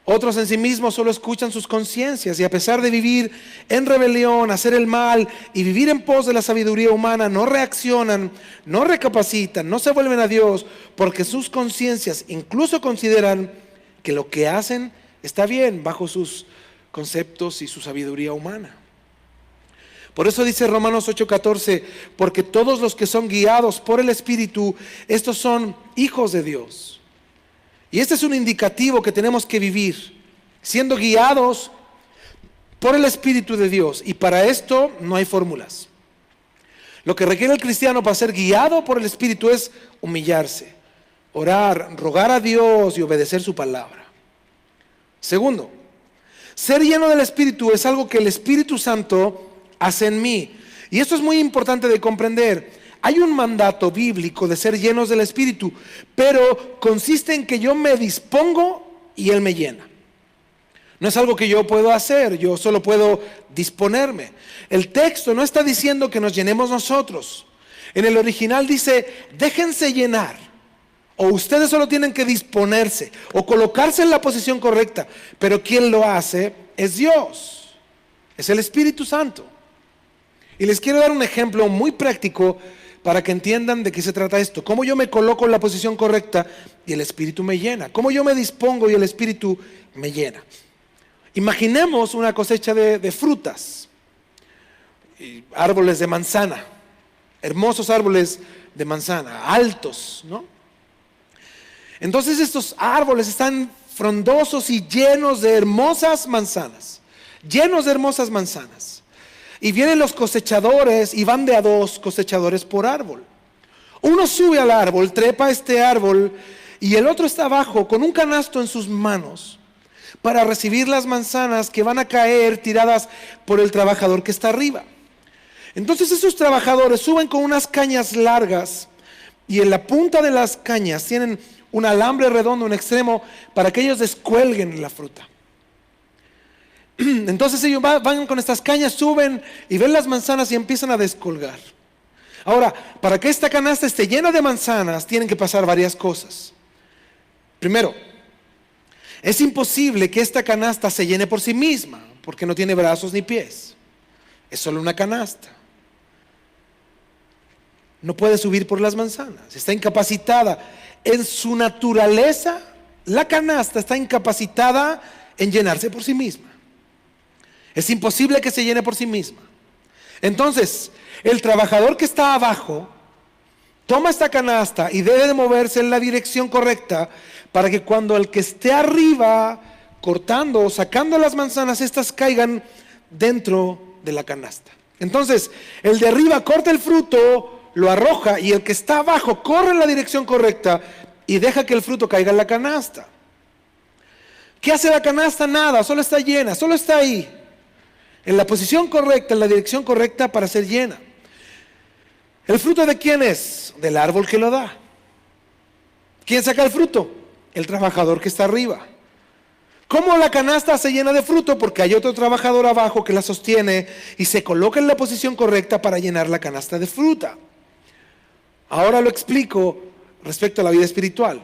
Otros en sí mismos solo escuchan sus conciencias y a pesar de vivir en rebelión, hacer el mal y vivir en pos de la sabiduría humana, no reaccionan, no recapacitan, no se vuelven a Dios, porque sus conciencias incluso consideran que lo que hacen está bien bajo sus conceptos y su sabiduría humana. Por eso dice Romanos 8:14, porque todos los que son guiados por el Espíritu, estos son hijos de Dios. Y este es un indicativo que tenemos que vivir, siendo guiados por el Espíritu de Dios. Y para esto no hay fórmulas. Lo que requiere el cristiano para ser guiado por el Espíritu es humillarse, orar, rogar a Dios y obedecer su palabra. Segundo, ser lleno del Espíritu es algo que el Espíritu Santo hace en mí. Y esto es muy importante de comprender. Hay un mandato bíblico de ser llenos del Espíritu, pero consiste en que yo me dispongo y Él me llena. No es algo que yo puedo hacer, yo solo puedo disponerme. El texto no está diciendo que nos llenemos nosotros. En el original dice, déjense llenar. O ustedes solo tienen que disponerse o colocarse en la posición correcta. Pero quien lo hace es Dios, es el Espíritu Santo. Y les quiero dar un ejemplo muy práctico para que entiendan de qué se trata esto. Cómo yo me coloco en la posición correcta y el Espíritu me llena. Cómo yo me dispongo y el Espíritu me llena. Imaginemos una cosecha de frutas, árboles de manzana, hermosos árboles de manzana, altos, ¿no? Entonces estos árboles están frondosos y llenos de hermosas manzanas, Y vienen los cosechadores y van de a 2 cosechadores por árbol. Uno sube al árbol, trepa a este árbol, y el otro está abajo con un canasto en sus manos para recibir las manzanas que van a caer tiradas por el trabajador que está arriba. Entonces esos trabajadores suben con unas cañas largas, y en la punta de las cañas tienen un alambre redondo en extremo para que ellos descuelguen la fruta. Entonces ellos van con estas cañas, suben y ven las manzanas y empiezan a descolgar. Ahora, para que esta canasta esté llena de manzanas, tienen que pasar varias cosas. Primero, es imposible que esta canasta se llene por sí misma, porque no tiene brazos ni pies. Es solo una canasta. No puede subir por las manzanas, está incapacitada. En su naturaleza, la canasta está incapacitada en llenarse por sí misma. Es imposible que se llene por sí misma. Entonces, el trabajador que está abajo toma esta canasta y debe de moverse en la dirección correcta para que cuando el que esté arriba cortando o sacando las manzanas, estas caigan dentro de la canasta. Entonces, el de arriba corta el fruto, lo arroja, y el que está abajo corre en la dirección correcta y deja que el fruto caiga en la canasta. ¿Qué hace la canasta? Nada, solo está llena, solo está ahí, en la posición correcta, en la dirección correcta para ser llena. ¿El fruto de quién es? Del árbol que lo da. ¿Quién saca el fruto? El trabajador que está arriba. ¿Cómo la canasta se llena de fruto? Porque hay otro trabajador abajo que la sostiene y se coloca en la posición correcta para llenar la canasta de fruta. Ahora lo explico respecto a la vida espiritual.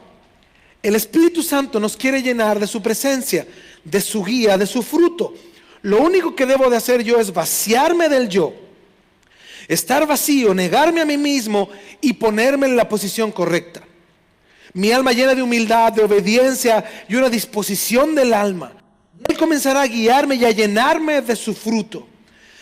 El Espíritu Santo nos quiere llenar de su presencia, de su guía, de su fruto. Lo único que debo de hacer yo es vaciarme del yo, estar vacío, negarme a mí mismo y ponerme en la posición correcta. Mi alma llena de humildad, de obediencia y una disposición del alma. Él comenzará a guiarme y a llenarme de su fruto.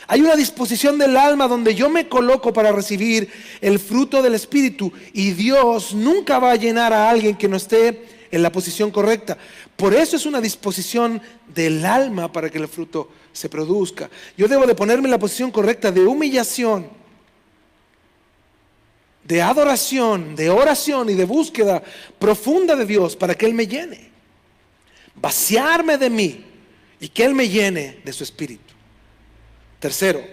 Hay una disposición del alma donde yo me coloco para recibir el fruto del Espíritu, y Dios nunca va a llenar a alguien que no esté en la posición correcta. Por eso es una disposición del alma para que el fruto se produzca. Yo debo de ponerme en la posición correcta de humillación, de adoración, de oración y de búsqueda profunda de Dios para que Él me llene. Vaciarme de mí y que Él me llene de su Espíritu. Tercero,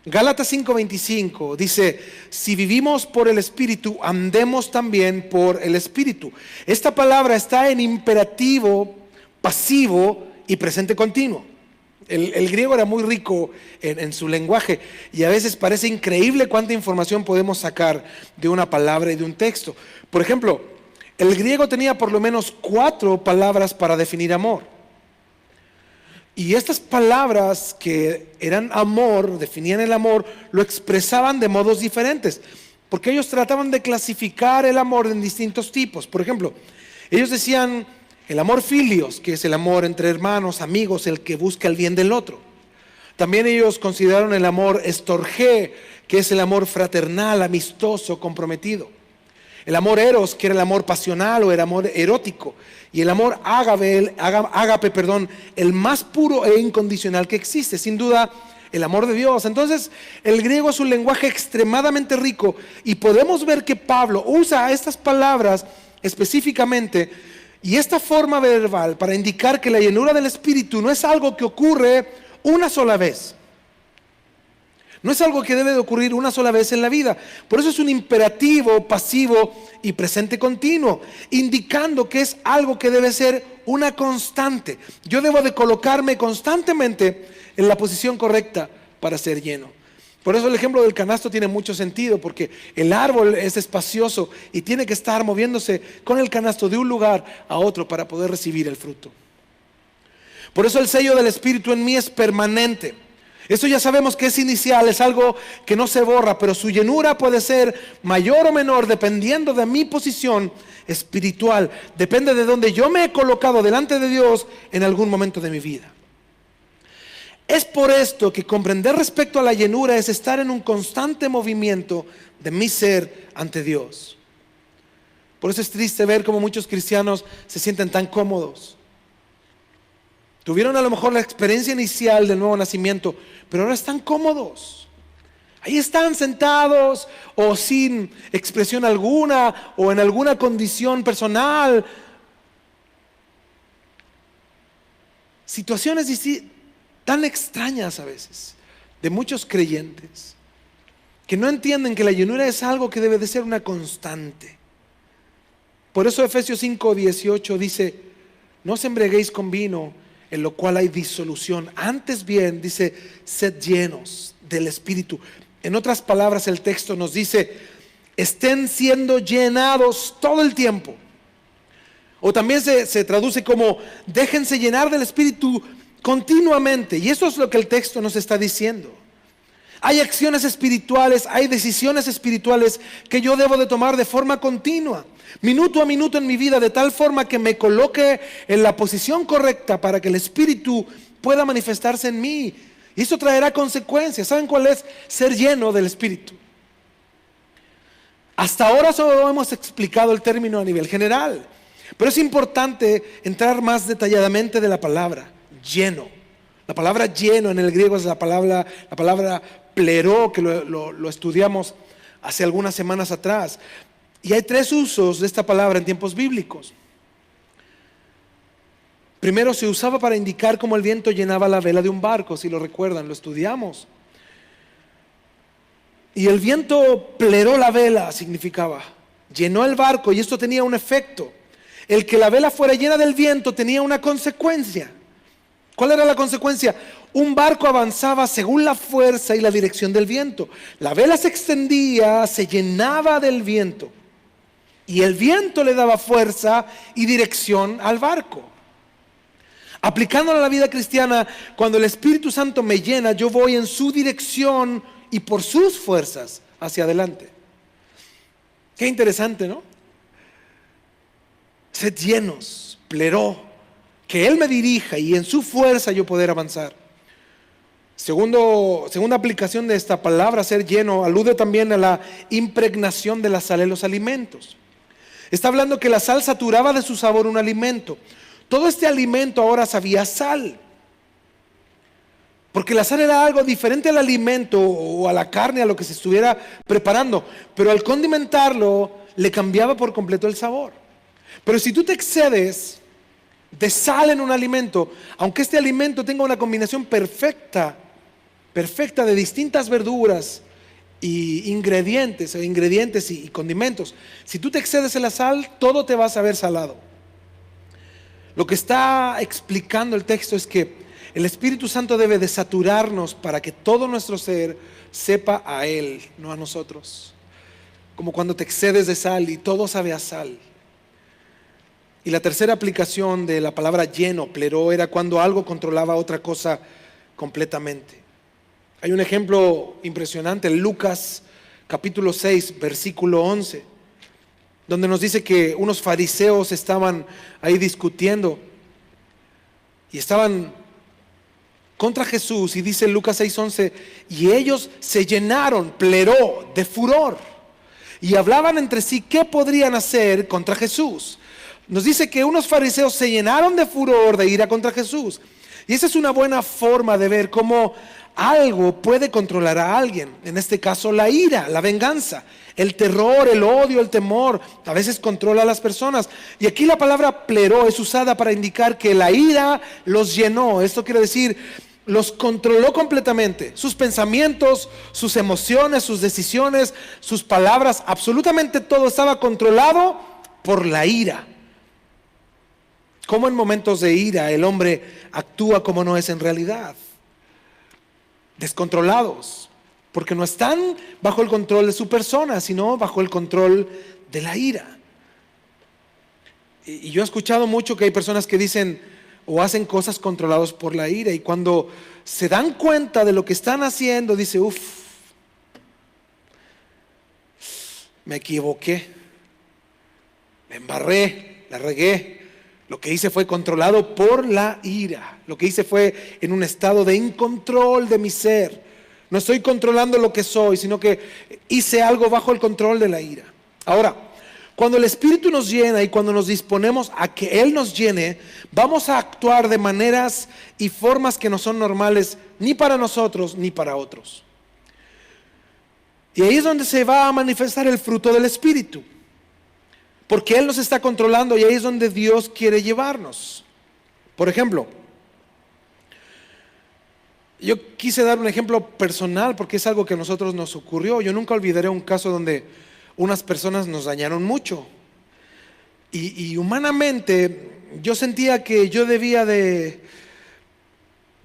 Gálatas 5:25 dice: si vivimos por el Espíritu, andemos también por el Espíritu. Esta palabra está en imperativo, pasivo y presente continuo. El griego era muy rico en su lenguaje, y a veces parece increíble cuánta información podemos sacar de una palabra y de un texto. Por ejemplo, el griego tenía por lo menos 4 palabras para definir amor. Y estas palabras que eran amor, definían el amor, lo expresaban de modos diferentes, porque ellos trataban de clasificar el amor en distintos tipos. Por ejemplo, ellos decían el amor filios, que es el amor entre hermanos, amigos, el que busca el bien del otro. También ellos consideraron el amor estorgé, que es el amor fraternal, amistoso, comprometido. El amor eros, que era el amor pasional o el amor erótico. Y el amor ágape, el más puro e incondicional que existe, sin duda el amor de Dios. Entonces el griego es un lenguaje extremadamente rico, y podemos ver que Pablo usa estas palabras específicamente y esta forma verbal para indicar que la llenura del Espíritu no es algo que ocurre una sola vez. No es algo que debe de ocurrir una sola vez en la vida. Por eso es un imperativo, pasivo y presente continuo, indicando que es algo que debe ser una constante. Yo debo de colocarme constantemente en la posición correcta para ser lleno. Por eso el ejemplo del canasto tiene mucho sentido, porque el árbol es espacioso y tiene que estar moviéndose con el canasto de un lugar a otro para poder recibir el fruto. Por eso el sello del Espíritu en mí es permanente. Esto ya sabemos que es inicial, es algo que no se borra, pero su llenura puede ser mayor o menor dependiendo de mi posición espiritual. Depende de donde yo me he colocado delante de Dios en algún momento de mi vida. Es por esto que comprender respecto a la llenura es estar en un constante movimiento de mi ser ante Dios. Por eso es triste ver cómo muchos cristianos se sienten tan cómodos. Tuvieron a lo mejor la experiencia inicial del nuevo nacimiento, pero ahora están cómodos. Ahí están sentados o sin expresión alguna o en alguna condición personal. Situaciones tan extrañas a veces de muchos creyentes que no entienden que la llenura es algo que debe de ser una constante. Por eso Efesios 5:18 dice: no os embriaguéis con vino, en lo cual hay disolución. Antes bien, dice, sed llenos del Espíritu. En otras palabras, el texto nos dice: estén siendo llenados todo el tiempo. O también se traduce como: déjense llenar del Espíritu continuamente. Y eso es lo que el texto nos está diciendo. Hay acciones espirituales, hay decisiones espirituales que yo debo de tomar de forma continua, minuto a minuto en mi vida, de tal forma que me coloque en la posición correcta para que el Espíritu pueda manifestarse en mí. Y eso traerá consecuencias. ¿Saben cuál es ser lleno del Espíritu? Hasta ahora solo hemos explicado el término a nivel general, pero es importante entrar más detalladamente de la palabra lleno. La palabra lleno en el griego es la palabra pleró, que lo estudiamos hace algunas semanas atrás. Y hay 3 usos de esta palabra en tiempos bíblicos. Primero, se usaba para indicar cómo el viento llenaba la vela de un barco, si lo recuerdan, lo estudiamos. Y el viento pleró la vela, significaba, llenó el barco, y esto tenía un efecto. El que la vela fuera llena del viento tenía una consecuencia. ¿Cuál era la consecuencia? Un barco avanzaba según la fuerza y la dirección del viento. La vela se extendía, se llenaba del viento, y el viento le daba fuerza y dirección al barco. Aplicándolo a la vida cristiana, cuando el Espíritu Santo me llena, yo voy en su dirección y por sus fuerzas hacia adelante. Qué interesante, ¿no? Sed llenos, pleró, que Él me dirija y en su fuerza yo poder avanzar. Segunda aplicación de esta palabra, ser lleno, alude también a la impregnación de la sal en los alimentos. Está hablando que la sal saturaba de su sabor un alimento. Todo este alimento ahora sabía sal, porque la sal era algo diferente al alimento o a la carne, a lo que se estuviera preparando, pero al condimentarlo le cambiaba por completo el sabor. Pero si tú te excedes de sal en un alimento, aunque este alimento tenga una combinación perfecta de distintas verduras y ingredientes y condimentos, si tú te excedes en la sal, todo te va a saber salado. Lo que está explicando el texto es que el Espíritu Santo debe de saturarnos para que todo nuestro ser sepa a Él, no a nosotros. Como cuando te excedes de sal y todo sabe a sal. Y la tercera aplicación de la palabra lleno, pleró, era cuando algo controlaba otra cosa completamente. Hay un ejemplo impresionante en Lucas capítulo 6, versículo 11, donde nos dice que unos fariseos estaban ahí discutiendo y estaban contra Jesús, y dice Lucas 6:11, y ellos se llenaron, pleró, de furor, y hablaban entre sí qué podrían hacer contra Jesús. Nos dice que unos fariseos se llenaron de furor, de ira contra Jesús. Y esa es una buena forma de ver cómo algo puede controlar a alguien. En este caso, la ira, la venganza, el terror, el odio, el temor, a veces controla a las personas. Y aquí la palabra pleró es usada para indicar que la ira los llenó. Esto quiere decir, los controló completamente. Sus pensamientos, sus emociones, sus decisiones, sus palabras, absolutamente todo estaba controlado por la ira. Como en momentos de ira el hombre actúa como no es en realidad, descontrolados, porque no están bajo el control de su persona, sino bajo el control de la ira. Y yo he escuchado mucho que hay personas que dicen o hacen cosas controlados por la ira, y cuando se dan cuenta de lo que están haciendo, dice, me equivoqué, me embarré, la regué. Lo que hice fue controlado por la ira. Lo que hice fue en un estado de incontrol de mi ser. No estoy controlando lo que soy, sino que hice algo bajo el control de la ira. Ahora, cuando el Espíritu nos llena y cuando nos disponemos a que Él nos llene, vamos a actuar de maneras y formas que no son normales ni para nosotros ni para otros. Y ahí es donde se va a manifestar el fruto del Espíritu, porque Él nos está controlando y ahí es donde Dios quiere llevarnos. Por ejemplo, yo quise dar un ejemplo personal porque es algo que a nosotros nos ocurrió. Yo nunca olvidaré un caso donde unas personas nos dañaron mucho y humanamente yo sentía que yo debía de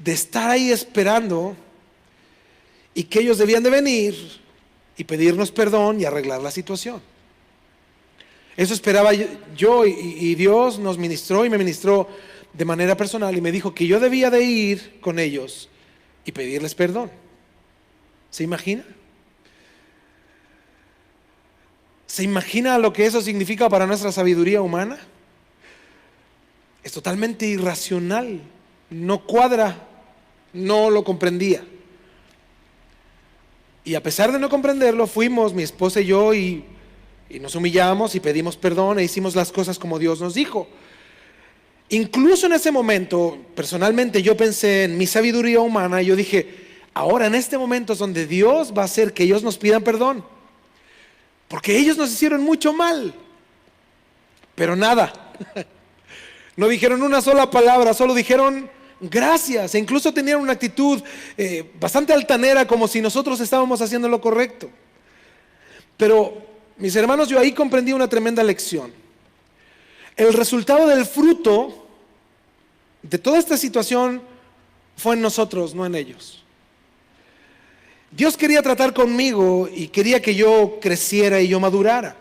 estar ahí esperando y que ellos debían de venir y pedirnos perdón y arreglar la situación. Eso esperaba yo y Dios nos ministró y me ministró de manera personal y me dijo que yo debía de ir con ellos y pedirles perdón. ¿Se imagina? ¿Se imagina lo que eso significa para nuestra sabiduría humana? Es totalmente irracional, no cuadra, no lo comprendía. Y a pesar de no comprenderlo, fuimos, mi esposa y yo, y nos humillamos y pedimos perdón e hicimos las cosas como Dios nos dijo. Incluso en ese momento, personalmente yo pensé en mi sabiduría humana y yo dije, ahora en este momento es donde Dios va a hacer que ellos nos pidan perdón, porque ellos nos hicieron mucho mal. Pero nada, no dijeron una sola palabra, solo dijeron gracias, e incluso tenían una actitud bastante altanera, como si nosotros estábamos haciendo lo correcto. Pero mis hermanos, yo ahí comprendí una tremenda lección. El resultado del fruto de toda esta situación fue en nosotros, no en ellos. Dios quería tratar conmigo y quería que yo creciera y yo madurara.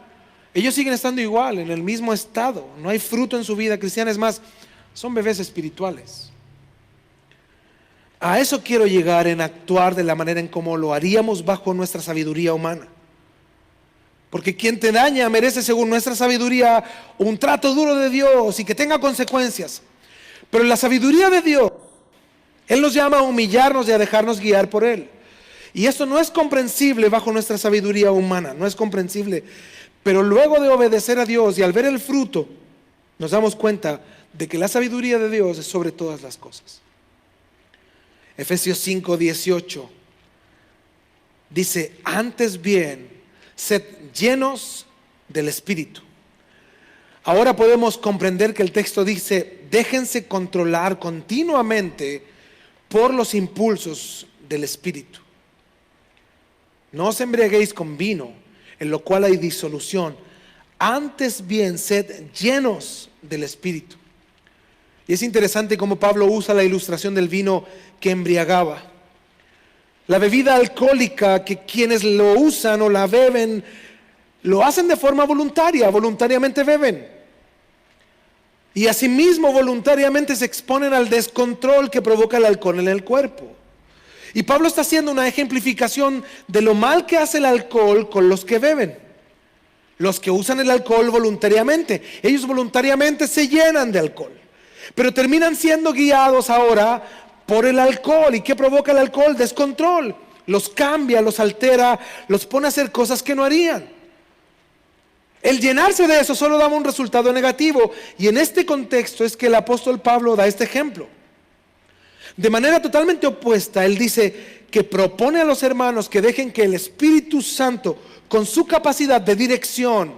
Ellos siguen estando igual, en el mismo estado. No hay fruto en su vida cristiana, es más, son bebés espirituales. A eso quiero llegar, en actuar de la manera en como lo haríamos bajo nuestra sabiduría humana. Porque quien te daña merece, según nuestra sabiduría, un trato duro de Dios y que tenga consecuencias. Pero la sabiduría de Dios, Él nos llama a humillarnos y a dejarnos guiar por Él. Y esto no es comprensible bajo nuestra sabiduría humana, no es comprensible. Pero luego de obedecer a Dios y al ver el fruto, nos damos cuenta de que la sabiduría de Dios es sobre todas las cosas. Efesios 5:18 dice, antes bien, sed llenos del Espíritu. Ahora podemos comprender que el texto dice, déjense controlar continuamente por los impulsos del Espíritu. No os embriaguéis con vino, en lo cual hay disolución. Antes bien, sed llenos del Espíritu. Y es interesante cómo Pablo usa la ilustración del vino que embriagaba. La bebida alcohólica, que quienes lo usan o la beben, lo hacen de forma voluntaria, voluntariamente beben. Y asimismo voluntariamente se exponen al descontrol que provoca el alcohol en el cuerpo. Y Pablo está haciendo una ejemplificación de lo mal que hace el alcohol con los que beben. Los que usan el alcohol voluntariamente, ellos voluntariamente se llenan de alcohol, pero terminan siendo guiados ahora por el alcohol. ¿Y qué provoca el alcohol? Descontrol. Los cambia, los altera, los pone a hacer cosas que no harían. El llenarse de eso solo daba un resultado negativo. Y en este contexto es que el apóstol Pablo da este ejemplo. De manera totalmente opuesta, él dice que propone a los hermanos que dejen que el Espíritu Santo, con su capacidad de dirección,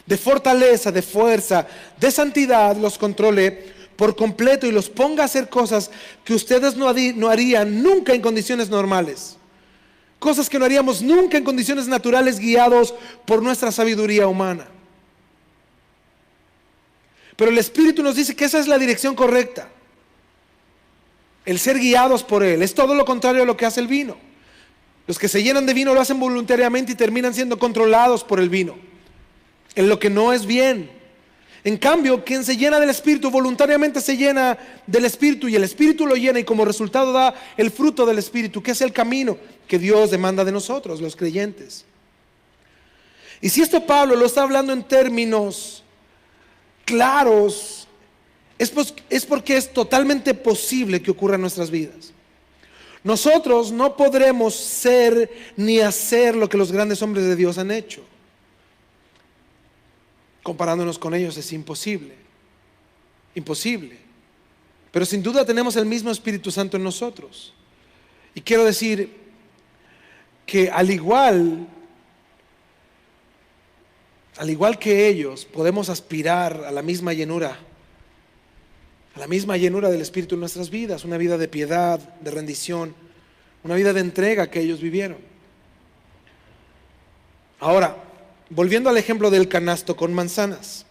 de fortaleza, de fuerza, de santidad, los controle por completo y los ponga a hacer cosas que ustedes no harían nunca en condiciones normales. Cosas que no haríamos nunca en condiciones naturales, guiados por nuestra sabiduría humana. Pero el Espíritu nos dice que esa es la dirección correcta. El ser guiados por Él. Es todo lo contrario a lo que hace el vino. Los que se llenan de vino lo hacen voluntariamente y terminan siendo controlados por el vino, en lo que no es bien. En cambio, quien se llena del Espíritu voluntariamente se llena del Espíritu y el Espíritu lo llena y como resultado da el fruto del Espíritu, que es el camino que Dios demanda de nosotros, los creyentes. Y si esto Pablo lo está hablando en términos claros, es porque es totalmente posible que ocurra en nuestras vidas. Nosotros no podremos ser ni hacer lo que los grandes hombres de Dios han hecho. Comparándonos con ellos es imposible. Imposible. Pero sin duda tenemos el mismo Espíritu Santo en nosotros. Y quiero decir, que al igual que ellos, podemos aspirar a la misma llenura del Espíritu en nuestras vidas, una vida de piedad, de rendición, una vida de entrega que ellos vivieron. Ahora, volviendo al ejemplo del canasto con manzanas.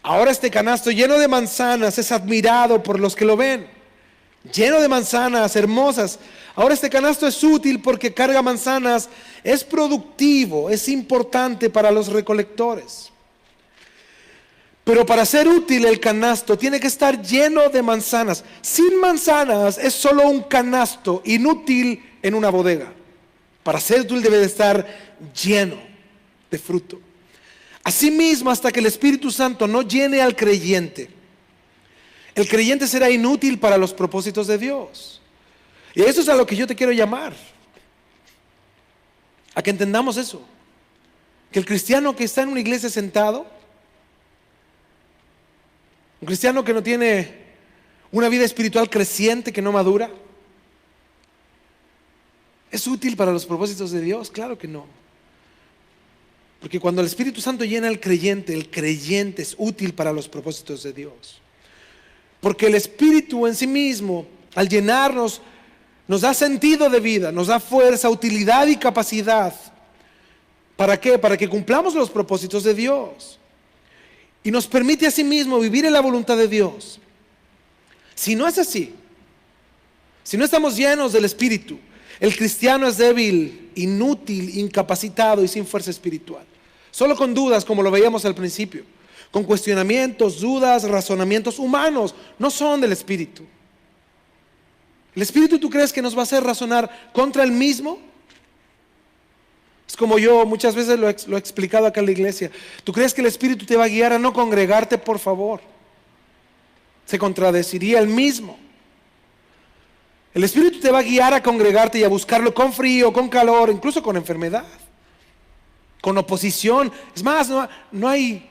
Ahora este canasto lleno de manzanas es admirado por los que lo ven, lleno de manzanas hermosas. Ahora este canasto es útil porque carga manzanas, es productivo, es importante para los recolectores. Pero para ser útil el canasto tiene que estar lleno de manzanas. Sin manzanas es solo un canasto inútil en una bodega. Para ser útil debe de estar lleno de fruto. Asimismo, hasta que el Espíritu Santo no llene al creyente, el creyente será inútil para los propósitos de Dios. Y eso es a lo que yo te quiero llamar, a que entendamos eso, que el cristiano que está en una iglesia sentado, un cristiano que no tiene una vida espiritual creciente, que no madura, ¿es útil para los propósitos de Dios? Claro que no. Porque cuando el Espíritu Santo llena al creyente, el creyente es útil para los propósitos de Dios. Porque el Espíritu en sí mismo, al llenarnos, nos da sentido de vida, nos da fuerza, utilidad y capacidad. ¿Para qué? Para que cumplamos los propósitos de Dios. Y nos permite a sí mismo vivir en la voluntad de Dios. Si no es así, si no estamos llenos del Espíritu, el cristiano es débil, inútil, incapacitado y sin fuerza espiritual. Solo con dudas, como lo veíamos al principio, con cuestionamientos, dudas, razonamientos humanos, no son del Espíritu. ¿El Espíritu tú crees que nos va a hacer razonar contra el mismo? Es como yo muchas veces lo he explicado acá en la iglesia. ¿Tú crees que el Espíritu te va a guiar a no congregarte? Por favor. Se contradeciría el mismo. El Espíritu te va a guiar a congregarte y a buscarlo con frío, con calor, incluso con enfermedad, con oposición. Es más, no hay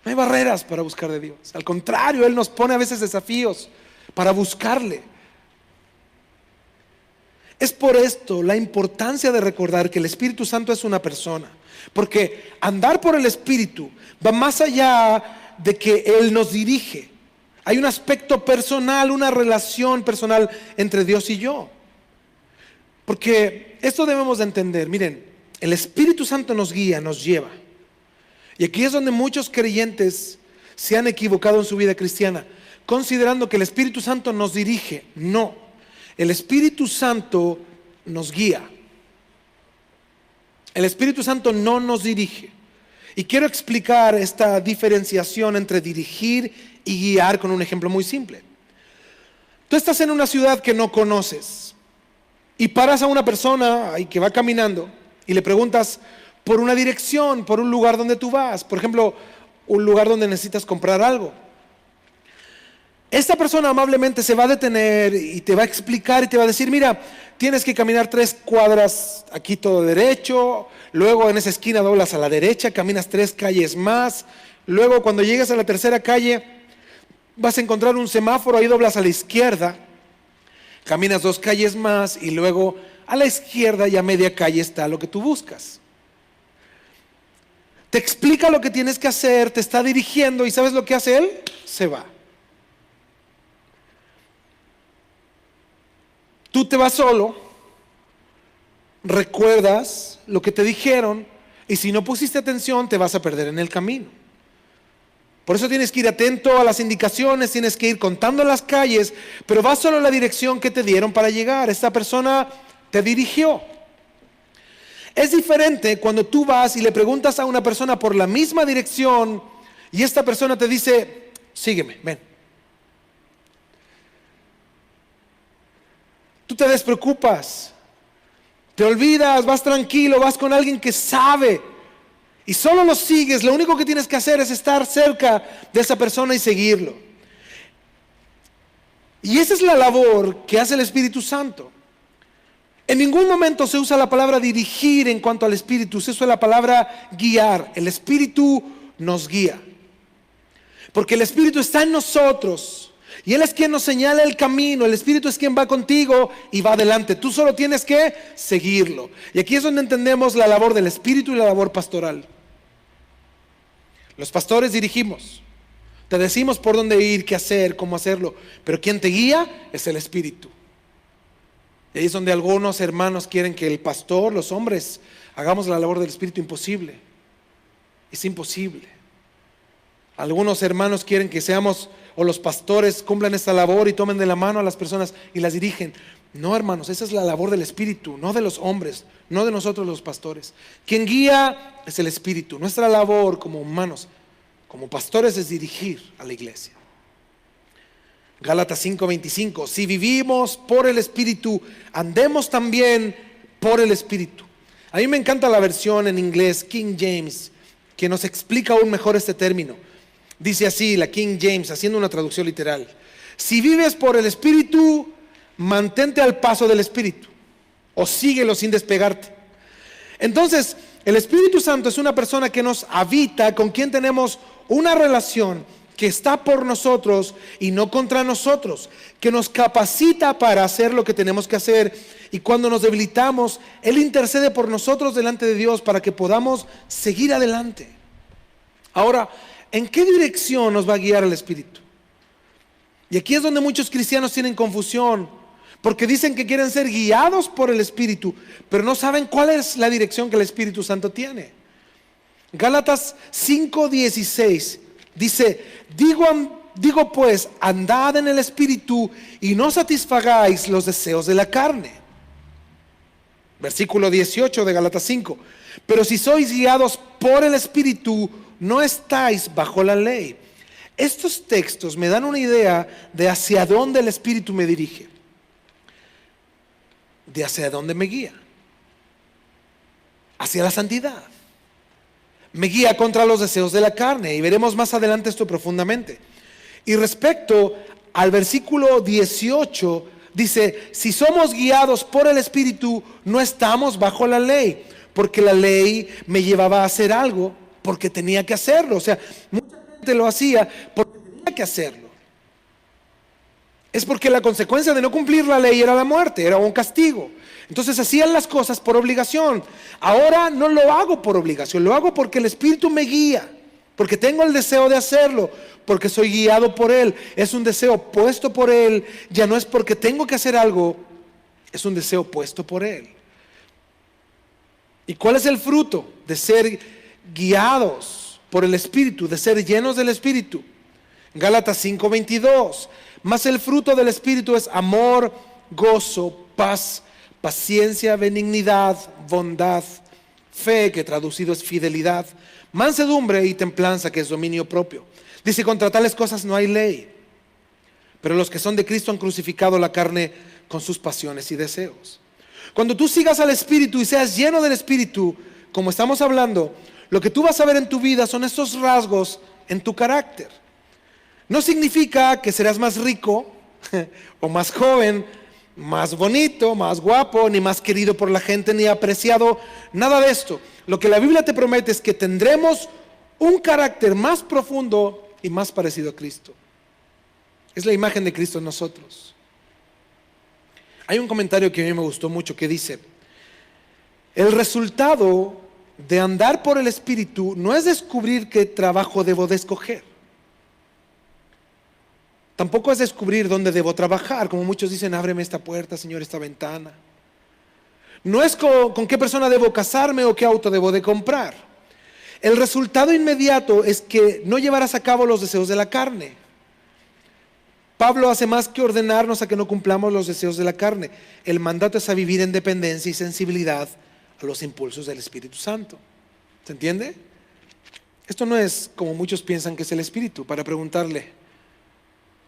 barreras para buscar de Dios. Al contrario, Él nos pone a veces desafíos para buscarle. Es por esto la importancia de recordar que el Espíritu Santo es una persona, porque andar por el Espíritu va más allá de que Él nos dirige. Hay un aspecto personal, una relación personal entre Dios y yo. Porque esto debemos de entender. Miren, el Espíritu Santo nos guía, nos lleva. Y aquí es donde muchos creyentes se han equivocado en su vida cristiana, considerando que el Espíritu Santo nos dirige. No, el Espíritu Santo nos guía. El Espíritu Santo no nos dirige. Y quiero explicar esta diferenciación entre dirigir y guiar con un ejemplo muy simple. Tú estás en una ciudad que no conoces y paras a una persona que va caminando y le preguntas por una dirección, por un lugar donde tú vas, por ejemplo, un lugar donde necesitas comprar algo. Esta persona amablemente se va a detener y te va a explicar y te va a decir: mira, tienes que caminar 3 cuadras aquí todo derecho, luego en esa esquina doblas a la derecha, caminas 3 calles más, luego cuando llegues a la tercera calle vas a encontrar un semáforo, ahí doblas a la izquierda, caminas 2 calles más y luego a la izquierda y a media calle está lo que tú buscas. Te explica lo que tienes que hacer, te está dirigiendo y ¿sabes lo que hace él? Se va. Tú te vas solo, recuerdas lo que te dijeron y si no pusiste atención te vas a perder en el camino. Por eso tienes que ir atento a las indicaciones, tienes que ir contando las calles, pero vas solo en la dirección que te dieron para llegar. Esta persona te dirigió. Es diferente cuando tú vas y le preguntas a una persona por la misma dirección y esta persona te dice: sígueme, ven. Tú te despreocupas, te olvidas, vas tranquilo, vas con alguien que sabe y solo lo sigues. Lo único que tienes que hacer es estar cerca de esa persona y seguirlo. Y esa es la labor que hace el Espíritu Santo. En ningún momento se usa la palabra dirigir en cuanto al Espíritu, se usa la palabra guiar. El Espíritu nos guía, porque el Espíritu está en nosotros Y Él es quien nos señala el camino. El Espíritu es quien va contigo y va adelante. Tú solo tienes que seguirlo. Y aquí es donde entendemos la labor del Espíritu y la labor pastoral. Los pastores dirigimos. Te decimos por dónde ir, qué hacer, cómo hacerlo. Pero quien te guía es el Espíritu. Y ahí es donde algunos hermanos quieren que el pastor, los hombres, hagamos la labor del Espíritu. Imposible. Es imposible. Algunos hermanos quieren que seamos, o los pastores cumplan esta labor y tomen de la mano a las personas y las dirigen. No, hermanos, esa es la labor del Espíritu, no de los hombres, no de nosotros los pastores. Quien guía es el Espíritu. Nuestra labor como humanos, como pastores, es dirigir a la iglesia. Gálatas 5:25, si vivimos por el Espíritu, andemos también por el Espíritu. A mí me encanta la versión en inglés, King James, que nos explica aún mejor este término. Dice así, la King James, haciendo una traducción literal: si vives por el Espíritu, mantente al paso del Espíritu, o síguelo sin despegarte. Entonces, el Espíritu Santo es una persona que nos habita, con quien tenemos una relación, que está por nosotros y no contra nosotros, que nos capacita para hacer lo que tenemos que hacer. Y cuando nos debilitamos, Él intercede por nosotros delante de Dios para que podamos seguir adelante. Ahora, ¿en qué dirección nos va a guiar el Espíritu? Y aquí es donde muchos cristianos tienen confusión, porque dicen que quieren ser guiados por el Espíritu, pero no saben cuál es la dirección que el Espíritu Santo tiene. Gálatas 5:16 dice: digo pues, andad en el Espíritu y no satisfagáis los deseos de la carne. Versículo 18 de Gálatas 5: pero si sois guiados por el Espíritu, no estáis bajo la ley. Estos textos me dan una idea de hacia dónde el Espíritu me dirige, de hacia dónde me guía, hacia la santidad. Me guía contra los deseos de la carne, y veremos más adelante esto profundamente. Y respecto al versículo 18, dice: si somos guiados por el Espíritu, no estamos bajo la ley, porque la ley me llevaba a hacer algo porque tenía que hacerlo. O sea, mucha gente lo hacía porque tenía que hacerlo. Es porque la consecuencia de no cumplir la ley era la muerte, era un castigo. Entonces hacían las cosas por obligación. Ahora no lo hago por obligación, lo hago porque el Espíritu me guía, porque tengo el deseo de hacerlo, porque soy guiado por Él. Es un deseo puesto por Él. Ya no es porque tengo que hacer algo, es un deseo puesto por Él. ¿Y cuál es el fruto de ser guiados por el Espíritu, de ser llenos del Espíritu? Gálatas 5:22: mas el fruto del Espíritu es amor, gozo, paz, paciencia, benignidad, bondad, fe, que traducido es fidelidad, mansedumbre y templanza, que es dominio propio. Dice: contra tales cosas no hay ley, pero los que son de Cristo han crucificado la carne con sus pasiones y deseos. Cuando tú sigas al Espíritu y seas lleno del Espíritu, como estamos hablando, lo que tú vas a ver en tu vida son estos rasgos en tu carácter. No significa que serás más rico o más joven, más bonito, más guapo, ni más querido por la gente, ni apreciado, nada de esto. Lo que la Biblia te promete es que tendremos un carácter más profundo y más parecido a Cristo. Es la imagen de Cristo en nosotros. Hay un comentario que a mí me gustó mucho que dice: el resultado de andar por el Espíritu no es descubrir qué trabajo debo de escoger. Tampoco es descubrir dónde debo trabajar, como muchos dicen: ábreme esta puerta, Señor, esta ventana. No es con qué persona debo casarme o qué auto debo de comprar. El resultado inmediato es que no llevarás a cabo los deseos de la carne. Pablo hace más que ordenarnos a que no cumplamos los deseos de la carne. El mandato es a vivir en dependencia y sensibilidad a los impulsos del Espíritu Santo. ¿Se entiende? Esto no es como muchos piensan que es el Espíritu, para preguntarle: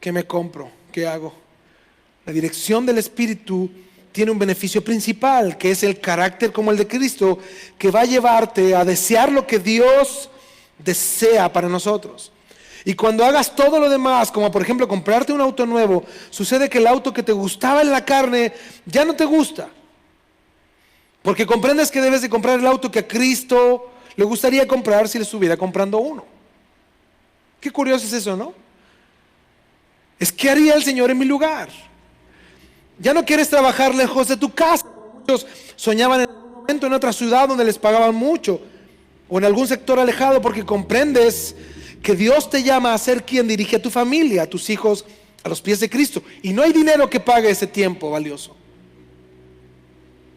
¿qué me compro? ¿Qué hago? La dirección del Espíritu tiene un beneficio principal, que es el carácter como el de Cristo, que va a llevarte a desear lo que Dios desea para nosotros. Y cuando hagas todo lo demás, como por ejemplo comprarte un auto nuevo, sucede que el auto que te gustaba en la carne ya no te gusta, porque comprendes que debes de comprar el auto que a Cristo le gustaría comprar si le estuviera comprando uno. Qué curioso es eso, ¿no? Es ¿qué haría el Señor en mi lugar? Ya no quieres trabajar lejos de tu casa. Muchos soñaban en algún momento en otra ciudad donde les pagaban mucho, o en algún sector alejado, porque comprendes que Dios te llama a ser quien dirige a tu familia, a tus hijos, a los pies de Cristo. Y no hay dinero que pague ese tiempo valioso.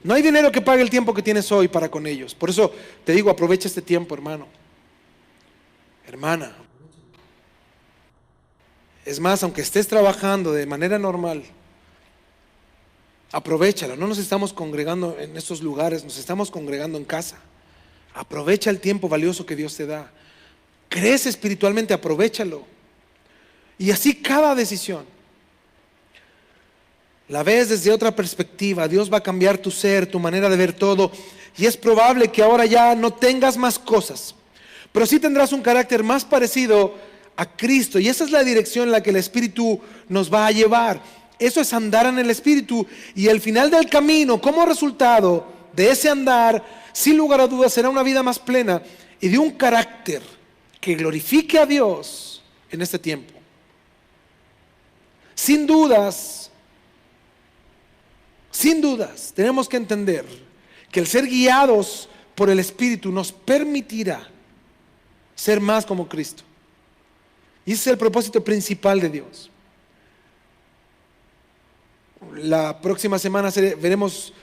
No hay dinero que pague el tiempo que tienes hoy para con ellos. Por eso te digo, aprovecha este tiempo, hermano, hermana. Es más, aunque estés trabajando de manera normal, aprovéchalo. No nos estamos congregando en estos lugares, nos estamos congregando en casa. Aprovecha el tiempo valioso que Dios te da. Crece espiritualmente, aprovéchalo. Y así cada decisión la ves desde otra perspectiva. Dios va a cambiar tu ser, tu manera de ver todo. Y es probable que ahora ya no tengas más cosas, pero sí tendrás un carácter más parecido a Cristo. Y esa es la dirección en la que el Espíritu nos va a llevar. Eso es andar en el Espíritu. Y el final del camino, como resultado de ese andar, sin lugar a dudas, será una vida más plena y de un carácter que glorifique a Dios en este tiempo. Sin dudas, tenemos que entender que el ser guiados por el Espíritu nos permitirá ser más como Cristo. Y ese es el propósito principal de Dios. La próxima semana veremos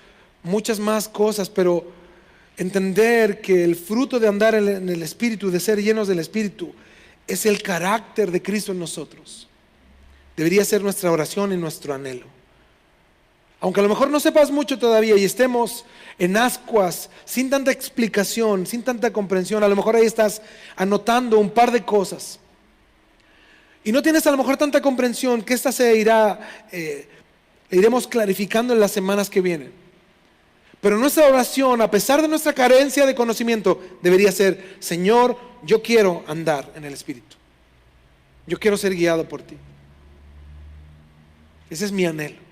muchas más cosas, pero entender que el fruto de andar en el Espíritu, de ser llenos del Espíritu, es el carácter de Cristo en nosotros. Debería ser nuestra oración y nuestro anhelo. Aunque a lo mejor no sepas mucho todavía y estemos en ascuas, sin tanta explicación, sin tanta comprensión, a lo mejor ahí estás anotando un par de cosas y no tienes a lo mejor tanta comprensión, que esta se iremos clarificando en las semanas que vienen. Pero nuestra oración, a pesar de nuestra carencia de conocimiento, debería ser: Señor, yo quiero andar en el Espíritu, yo quiero ser guiado por ti. Ese es mi anhelo.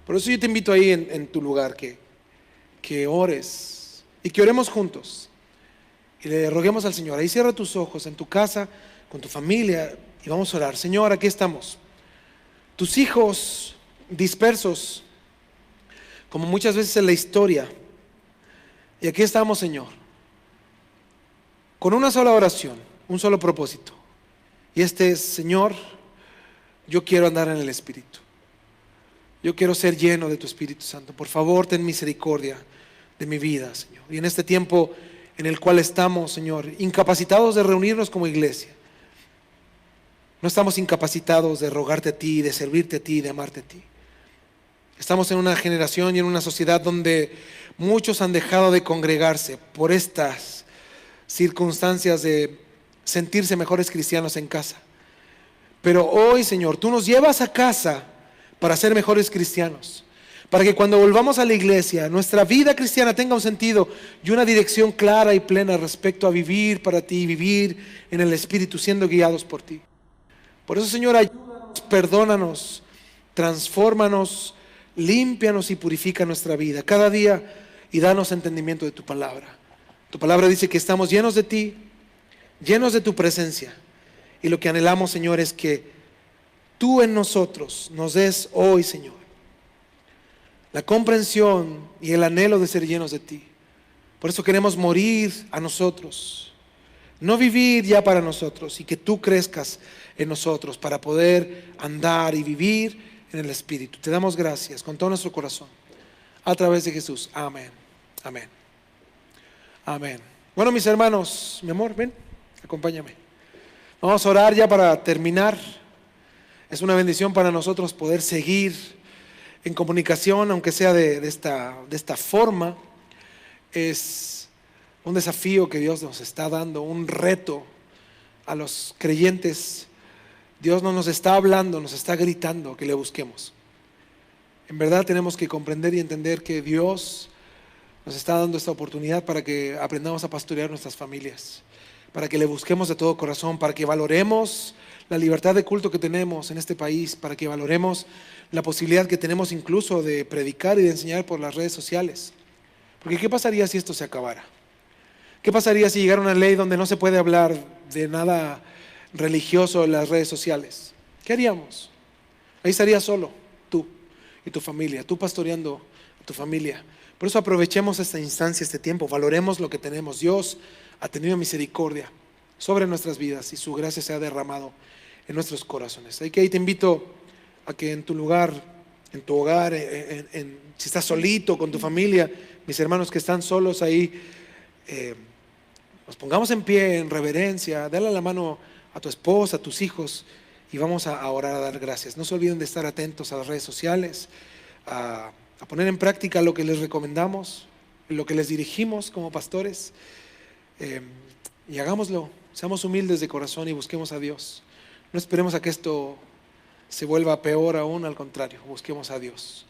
Por eso yo te invito ahí en tu lugar que ores y que oremos juntos y le roguemos al Señor. Ahí cierra tus ojos en tu casa, con tu familia, y vamos a orar. Señor, aquí estamos, tus hijos dispersos como muchas veces en la historia, y aquí estamos, Señor, con una sola oración, un solo propósito, y este es: Señor, yo quiero andar en el Espíritu. Yo quiero ser lleno de tu Espíritu Santo. Por favor, ten misericordia de mi vida, Señor. Y en este tiempo en el cual estamos, Señor, incapacitados de reunirnos como iglesia, no estamos incapacitados de rogarte a ti, de servirte a ti, de amarte a ti. Estamos en una generación y en una sociedad donde muchos han dejado de congregarse por estas circunstancias de sentirse mejores cristianos en casa. Pero hoy, Señor, tú nos llevas a casa para ser mejores cristianos, para que cuando volvamos a la iglesia, nuestra vida cristiana tenga un sentido y una dirección clara y plena respecto a vivir para ti, vivir en el Espíritu, siendo guiados por ti. Por eso, Señor, ayúdanos, perdónanos, transfórmanos, límpianos y purifica nuestra vida cada día, y danos entendimiento de tu palabra. Tu palabra dice que estamos llenos de ti, llenos de tu presencia, y lo que anhelamos, Señor, es que tú en nosotros nos des hoy, Señor, la comprensión y el anhelo de ser llenos de ti. Por eso queremos morir a nosotros, no vivir ya para nosotros, y que tú crezcas en nosotros para poder andar y vivir en el Espíritu. Te damos gracias con todo nuestro corazón, a través de Jesús. Amén, amén, amén. Bueno, mis hermanos, mi amor, ven, acompáñame. Vamos a orar ya para terminar. Es una bendición para nosotros poder seguir en comunicación, aunque sea de esta forma. Es un desafío que Dios nos está dando, un reto a los creyentes. Dios no nos está hablando, nos está gritando que le busquemos. En verdad tenemos que comprender y entender que Dios nos está dando esta oportunidad para que aprendamos a pastorear nuestras familias, para que le busquemos de todo corazón, para que valoremos la libertad de culto que tenemos en este país, para que valoremos la posibilidad que tenemos incluso de predicar y de enseñar por las redes sociales. Porque ¿qué pasaría si esto se acabara? ¿Qué pasaría si llegara una ley donde no se puede hablar de nada religioso en las redes sociales? ¿Qué haríamos? Ahí estarías solo, tú y tu familia, tú pastoreando a tu familia. Por eso aprovechemos esta instancia, este tiempo, valoremos lo que tenemos. Dios ha tenido misericordia sobre nuestras vidas y su gracia se ha derramado en nuestros corazones. Así que ahí te invito a que en tu lugar, en tu hogar, si estás solito con tu familia, mis hermanos que están solos ahí, nos pongamos en pie en reverencia, dale la mano a tu esposa, a tus hijos y vamos a orar, a dar gracias. No se olviden de estar atentos a las redes sociales, a poner en práctica lo que les recomendamos, lo que les dirigimos como pastores, y hagámoslo, seamos humildes de corazón y busquemos a Dios. No esperemos a que esto se vuelva peor aún, al contrario, busquemos a Dios.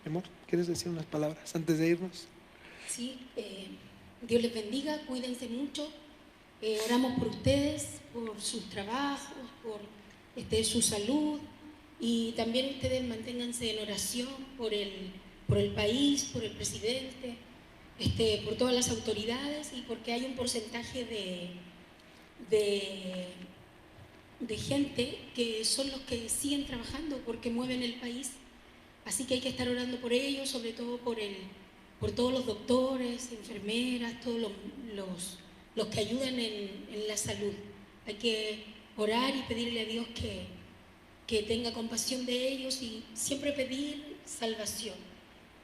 Mi amor, ¿quieres decir unas palabras antes de irnos? Sí, Dios les bendiga, cuídense mucho, oramos por ustedes, por sus trabajos, por su salud, y también ustedes manténganse en oración por el país, por el presidente, por todas las autoridades, y porque hay un porcentaje de gente que son los que siguen trabajando porque mueven el país. Así que hay que estar orando por ellos, sobre todo por todos los doctores, enfermeras, todos los que ayudan en la salud. Hay que orar y pedirle a Dios que tenga compasión de ellos y siempre pedir salvación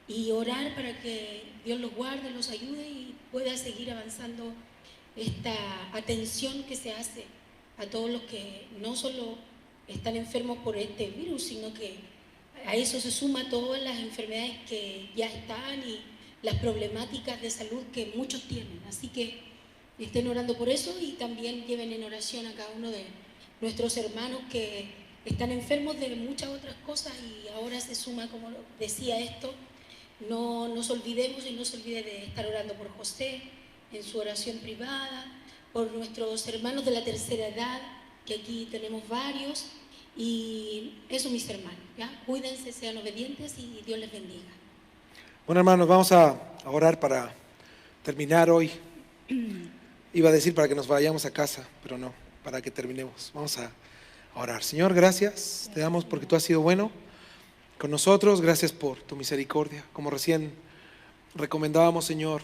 y orar para que Dios los guarde, los ayude y pueda seguir avanzando esta atención que se hace a todos los que no solo están enfermos por este virus, sino que a eso se suma todas las enfermedades que ya están y las problemáticas de salud que muchos tienen. Así que estén orando por eso y también lleven en oración a cada uno de nuestros hermanos que están enfermos de muchas otras cosas y ahora se suma, como decía esto, no nos olvidemos y no se olvide de estar orando por José en su oración privada, por nuestros hermanos de la tercera edad, que aquí tenemos varios, y eso, mis hermanos, ¿ya? Cuídense, sean obedientes y Dios les bendiga. Bueno, hermanos, vamos a orar para terminar hoy. Iba a decir para que nos vayamos a casa, pero no, para que terminemos. Vamos a orar. Señor, gracias, te damos porque tú has sido bueno con nosotros, gracias por tu misericordia. Como recién recomendábamos, Señor,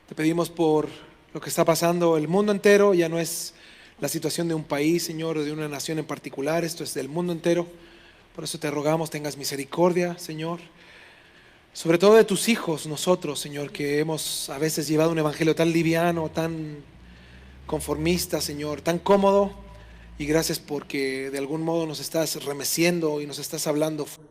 te pedimos por lo que está pasando el mundo entero. Ya no es la situación de un país, Señor, o de una nación en particular, esto es del mundo entero. Por eso te rogamos, tengas misericordia, Señor, sobre todo de tus hijos, nosotros, Señor, que hemos a veces llevado un evangelio tan liviano, tan conformista, Señor, tan cómodo, y gracias porque de algún modo nos estás remeciendo y nos estás hablando, Señor,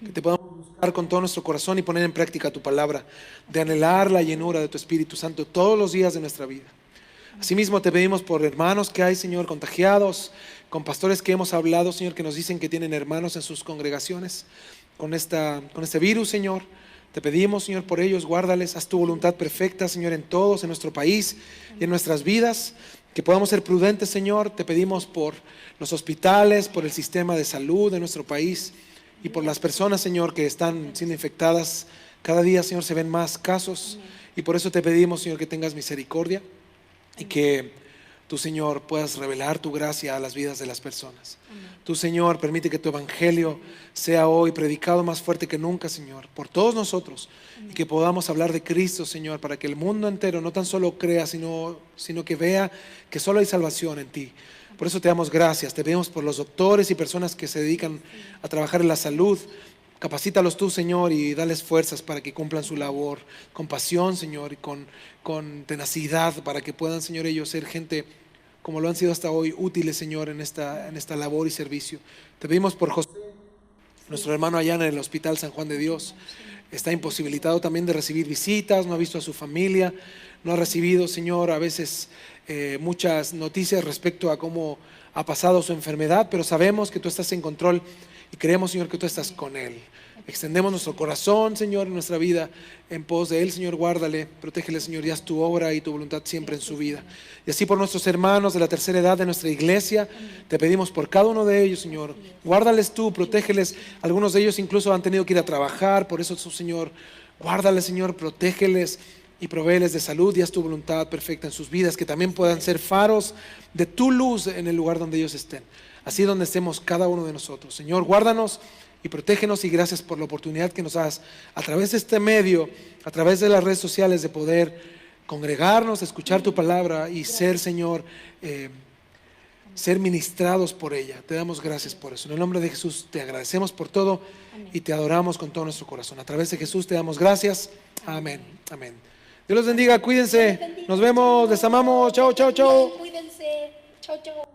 que te podamos buscar con todo nuestro corazón y poner en práctica tu palabra, de anhelar la llenura de tu Espíritu Santo todos los días de nuestra vida. Asimismo te pedimos por hermanos que hay, Señor, contagiados, con pastores que hemos hablado, Señor, que nos dicen que tienen hermanos en sus congregaciones con este virus, Señor. Te pedimos, Señor, por ellos, guárdales, haz tu voluntad perfecta, Señor, en todos, en nuestro país y en nuestras vidas, que podamos ser prudentes, Señor. Te pedimos por los hospitales, por el sistema de salud de nuestro país y por las personas, Señor, que están siendo infectadas. Cada día, Señor, se ven más casos y por eso te pedimos, Señor, que tengas misericordia y que tú, Señor, puedas revelar tu gracia a las vidas de las personas. Tú, Señor, permite que tu evangelio sea hoy predicado más fuerte que nunca, Señor, por todos nosotros, y que podamos hablar de Cristo, Señor, para que el mundo entero no tan solo crea, sino que vea que solo hay salvación en ti. Por eso te damos gracias, te pedimos por los doctores y personas que se dedican a trabajar en la salud. Capacítalos tú, Señor, y dales fuerzas para que cumplan su labor con pasión, Señor, y con tenacidad, para que puedan, Señor, ellos ser gente como lo han sido hasta hoy, útiles, Señor, en esta labor y servicio. Te pedimos por José, nuestro hermano allá en el Hospital San Juan de Dios. Está imposibilitado también de recibir visitas, no ha visto a su familia, no ha recibido, Señor, a veces muchas noticias respecto a cómo ha pasado su enfermedad, pero sabemos que tú estás en control y creemos, Señor, que tú estás con él. Extendemos nuestro corazón, Señor, en nuestra vida en pos de él, Señor. Guárdale, protégele, Señor, y haz tu obra y tu voluntad siempre en su vida. Y así por nuestros hermanos de la tercera edad de nuestra iglesia, te pedimos por cada uno de ellos, Señor. Guárdales tú, protégeles. Algunos de ellos incluso han tenido que ir a trabajar, por eso, Señor, guárdales, Señor, protégeles y provéeles de salud y haz tu voluntad perfecta en sus vidas, que también puedan ser faros de tu luz en el lugar donde ellos estén. así donde estemos cada uno de nosotros. Señor, guárdanos y protégenos, y gracias por la oportunidad que nos das a través de este medio, a través de las redes sociales, de poder congregarnos, escuchar tu palabra y ser, Señor, ser ministrados por ella. Te damos gracias por eso. En el nombre de Jesús te agradecemos por todo y te adoramos con todo nuestro corazón. A través de Jesús te damos gracias. Amén. Amén. Dios los bendiga, cuídense. Nos vemos, les amamos. Chao, chao, chao. Cuídense. Chao, chao.